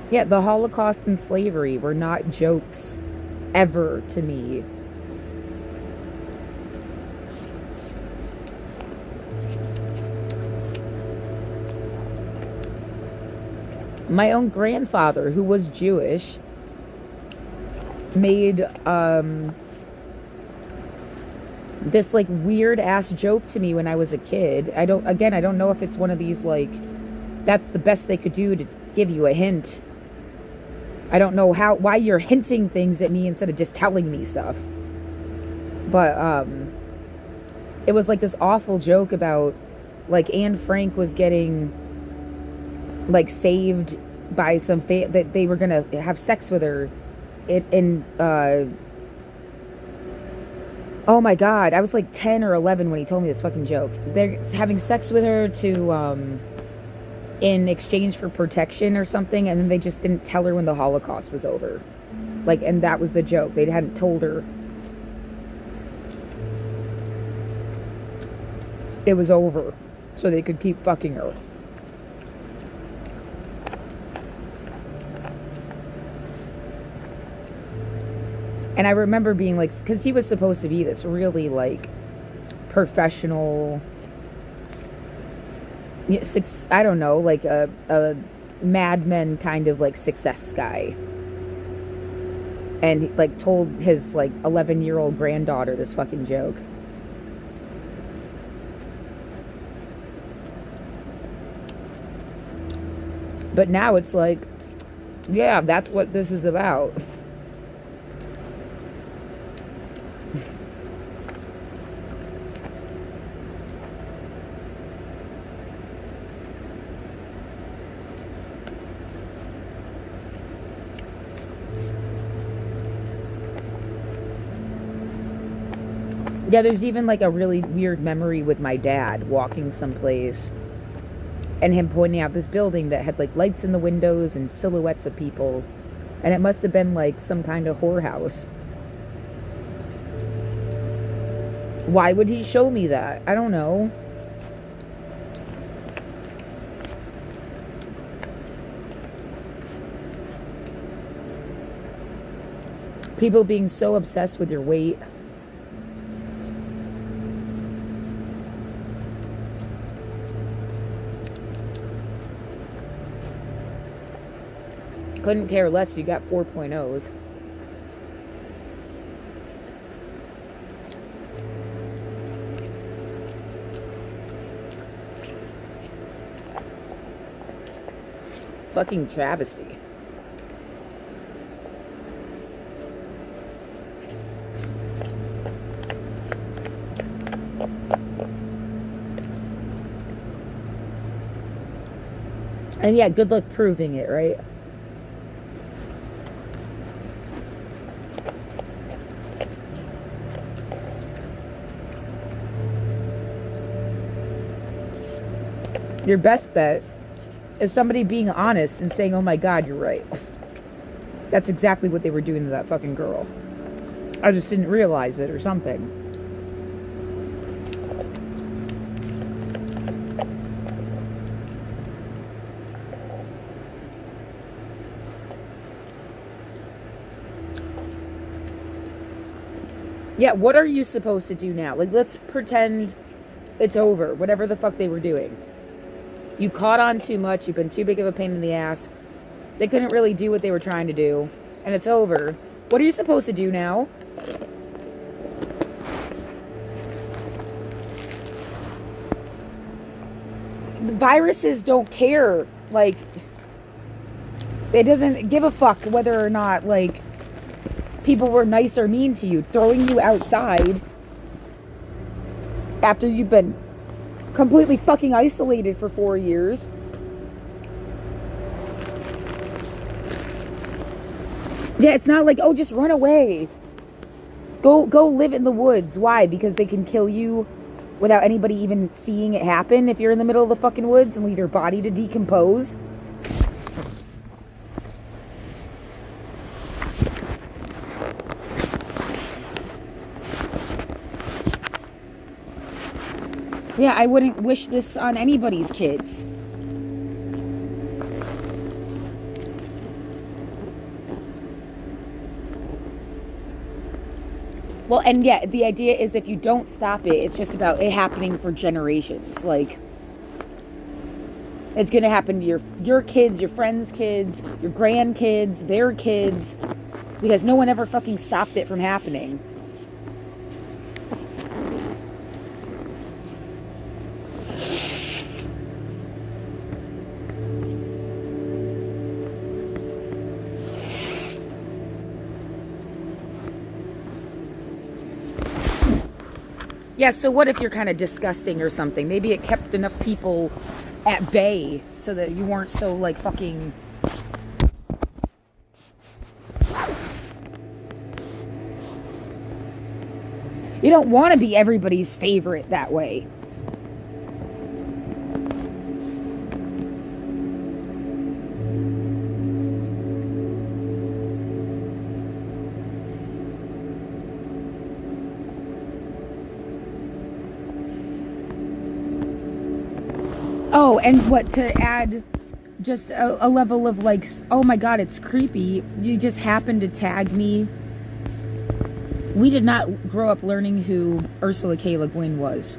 Yeah, the Holocaust and slavery were not jokes ever to me. My own grandfather, who was Jewish, made this like weird ass joke to me when I was a kid. I don't know if it's one of these like that's the best they could do to give you a hint. I don't know why you're hinting things at me instead of just telling me stuff. But it was like this awful joke about like Anne Frank was getting like saved by some that they were gonna have sex with her oh my god, I was like 10 or 11 when he told me this fucking joke. They're having sex with her to in exchange for protection or something, and then they just didn't tell her when the Holocaust was over. Like, and that was the joke. They hadn't told her it was over so they could keep fucking her. And I remember being like, because he was supposed to be this really like professional, I don't know, like a Mad Men kind of like success guy. And like told his like 11-year-old granddaughter this fucking joke. But now it's like, yeah, that's what this is about. Yeah, there's even like a really weird memory with my dad walking someplace and him pointing out this building that had like lights in the windows and silhouettes of people. And it must have been like some kind of whorehouse. Why would he show me that? I don't know. People being so obsessed with your weight. Couldn't care less, you got 4.0s. Fucking travesty. And yeah, good luck proving it, right? Your best bet is somebody being honest and saying, oh my god, you're right. That's exactly what they were doing to that fucking girl. I just didn't realize it or something. Yeah, what are you supposed to do now? Like, let's pretend it's over. Whatever the fuck they were doing. You caught on too much. You've been too big of a pain in the ass. They couldn't really do what they were trying to do. And it's over. What are you supposed to do now? The viruses don't care. Like, it doesn't give a fuck whether or not, like, people were nice or mean to you. Throwing you outside after you've been completely fucking isolated for 4 years. Yeah, it's not like, oh, just run away. Go live in the woods. Why? Because they can kill you without anybody even seeing it happen if you're in the middle of the fucking woods and leave your body to decompose. Yeah, I wouldn't wish this on anybody's kids. Well, and yeah, the idea is if you don't stop it, it's just about it happening for generations. Like, it's going to happen to your kids, your friends' kids, your grandkids, their kids, because no one ever fucking stopped it from happening. Yeah, so what if you're kind of disgusting or something? Maybe it kept enough people at bay so that you weren't so, like, fucking... You don't want to be everybody's favorite that way. Oh, and what, to add just a level of like, oh my god, it's creepy. You just happened to tag me. We did not grow up learning who Ursula K. Le Guin was.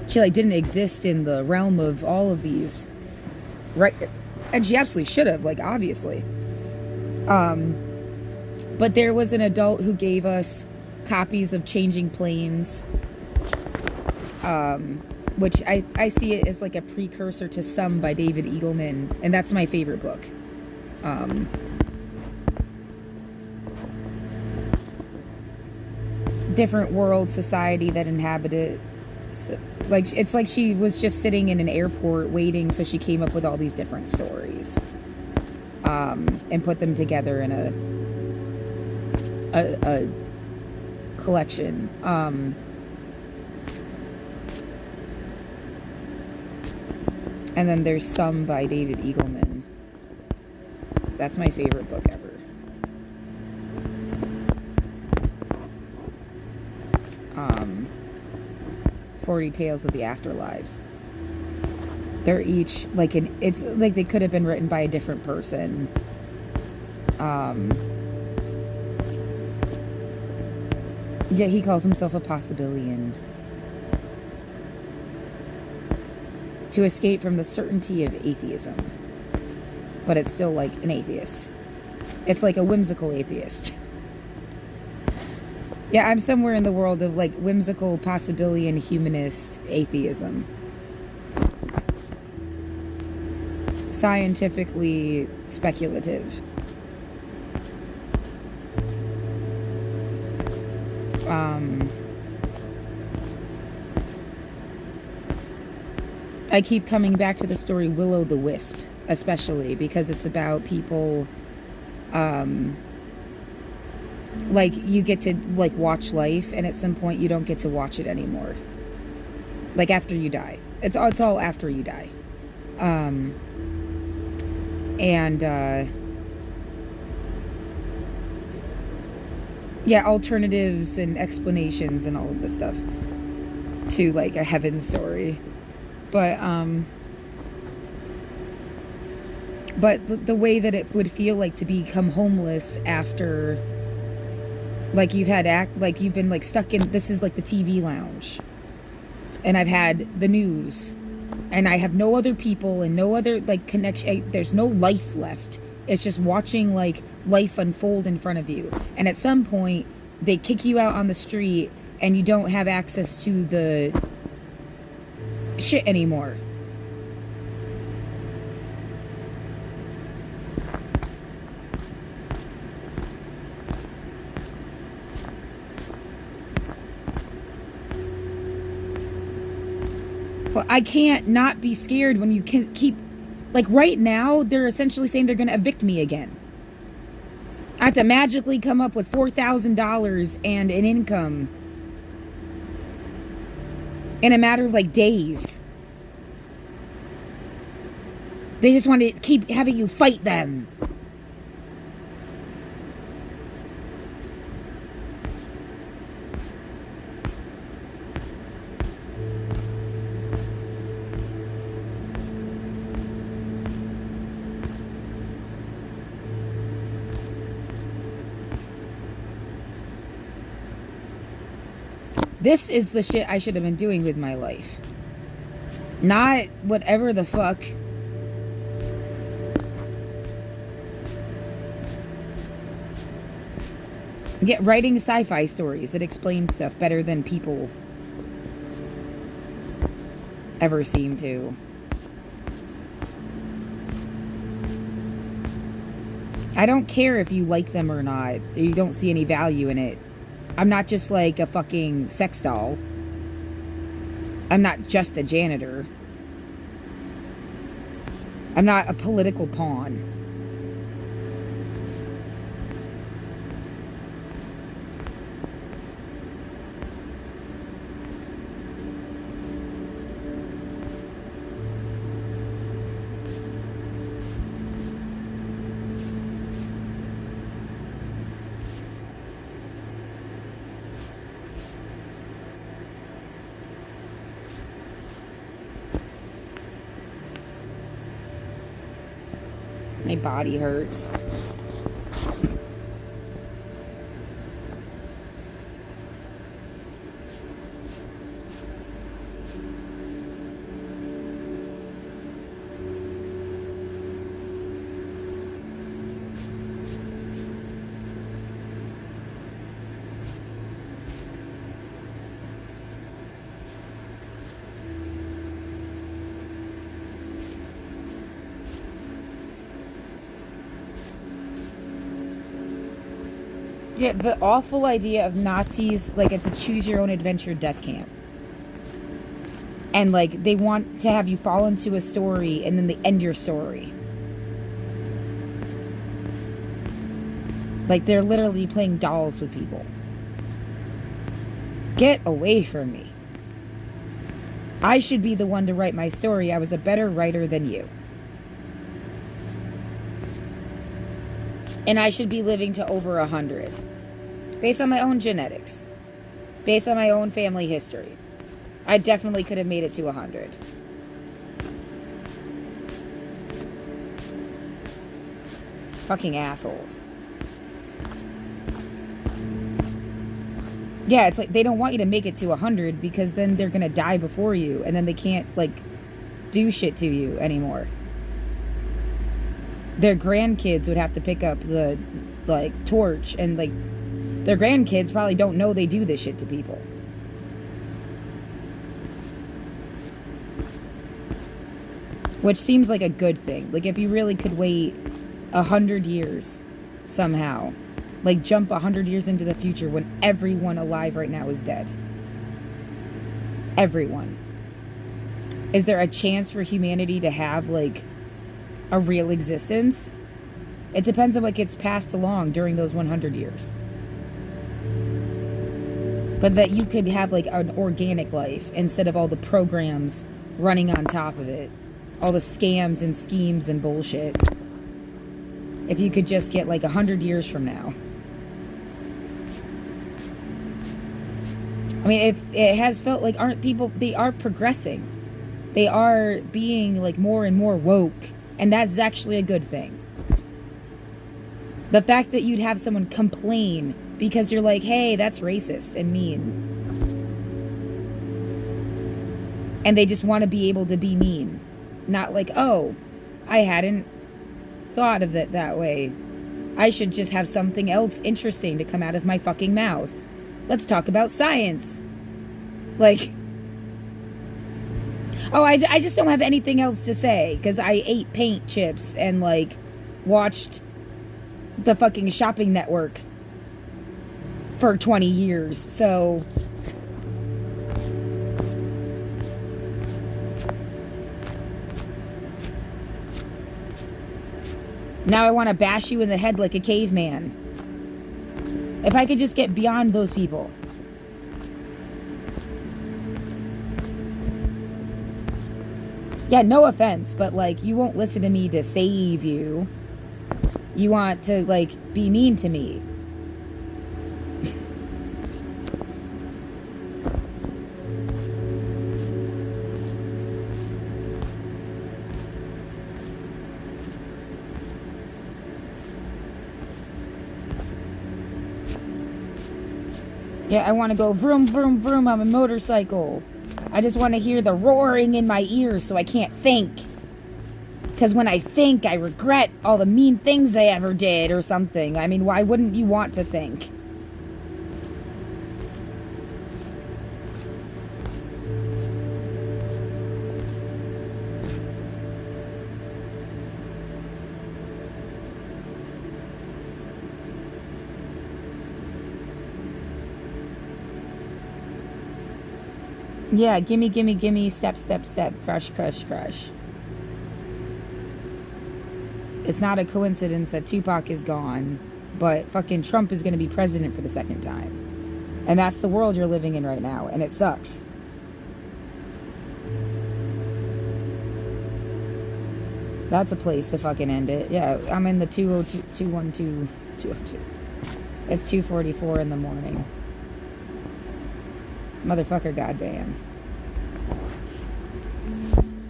She like didn't exist in the realm of all of these. Right? And she absolutely should have, like, obviously. But there was an adult who gave us copies of Changing Planes. Which I see it as like a precursor to Some by David Eagleman, and that's my favorite book. Different world, society that inhabited. So, like, it's like she was just sitting in an airport waiting, so she came up with all these different stories, and put them together in a collection. And then there's Some by David Eagleman. That's my favorite book ever. 40 Tales of the Afterlives. They're each like it's like they could have been written by a different person. Yet he calls himself a possibilian. To escape from the certainty of atheism. But it's still like an atheist. It's like a whimsical atheist. Yeah, I'm somewhere in the world of like whimsical possibilian humanist atheism. Scientifically speculative. I keep coming back to the story Willow the Wisp, especially because it's about people, like, you get to like watch life, and at some point you don't get to watch it anymore. Like after you die, it's all after you die, yeah, alternatives and explanations and all of this stuff to like a heaven story. But the way that it would feel like to become homeless after, like, you've been like stuck in, this is like the TV lounge, and I've had the news, and I have no other people and no other like connection. There's no life left. It's just watching like life unfold in front of you, and at some point they kick you out on the street, and you don't have access to the shit anymore. Well, I can't not be scared when you keep, like, right now they're essentially saying they're going to evict me again. I have to magically come up with $4,000 and an income in a matter of like days. They just want to keep having you fight them. This is the shit I should have been doing with my life. Not whatever the fuck. Get writing sci-fi stories that explain stuff better than people ever seem to. I don't care if you like them or not. You don't see any value in it. I'm not just like a fucking sex doll. I'm not just a janitor. I'm not a political pawn. My body hurts. Yeah, the awful idea of Nazis, like it's a choose your own adventure death camp. And like they want to have you fall into a story and then they end your story. Like they're literally playing dolls with people. Get away from me. I should be the one to write my story. I was a better writer than you. And I should be living to over 100. Based on my own genetics. Based on my own family history. I definitely could have made it to 100. Fucking assholes. Yeah, it's like they don't want you to make it to 100 because then they're gonna die before you and then they can't, like, do shit to you anymore. Their grandkids would have to pick up the, like, torch and, like, their grandkids probably don't know they do this shit to people. Which seems like a good thing. Like, if you really could wait 100 years somehow. Like, jump 100 years into the future when everyone alive right now is dead. Everyone. Is there a chance for humanity to have, like, a real existence? It depends on what gets passed along during those 100 years. But that you could have, like, an organic life instead of all the programs running on top of it. All the scams and schemes and bullshit. If you could just get, like, 100 years from now. I mean, it has felt like they are progressing. They are being, like, more and more woke. And that's actually a good thing. The fact that you'd have someone complain because you're like, hey, that's racist and mean. And they just want to be able to be mean. Not like, oh, I hadn't thought of it that way. I should just have something else interesting to come out of my fucking mouth. Let's talk about science. Like, oh, I just don't have anything else to say because I ate paint chips and, like, watched the fucking Shopping Network for 20 years, so... Now I want to bash you in the head like a caveman. If I could just get beyond those people. Yeah, no offense, but like, you won't listen to me to save you. You want to like be mean to me. Yeah, I want to go vroom, vroom, vroom on a motorcycle. I just want to hear the roaring in my ears so I can't think. Because when I think, I regret all the mean things I ever did or something. I mean, why wouldn't you want to think? Yeah, gimme, gimme, gimme, step, step, step, crush, crush, crush. It's not a coincidence that Tupac is gone, but fucking Trump is going to be president for the second time. And that's the world you're living in right now, and it sucks. That's a place to fucking end it. Yeah, I'm in the 202, 212, 202. It's 2:44 in the morning. Motherfucker, goddamn.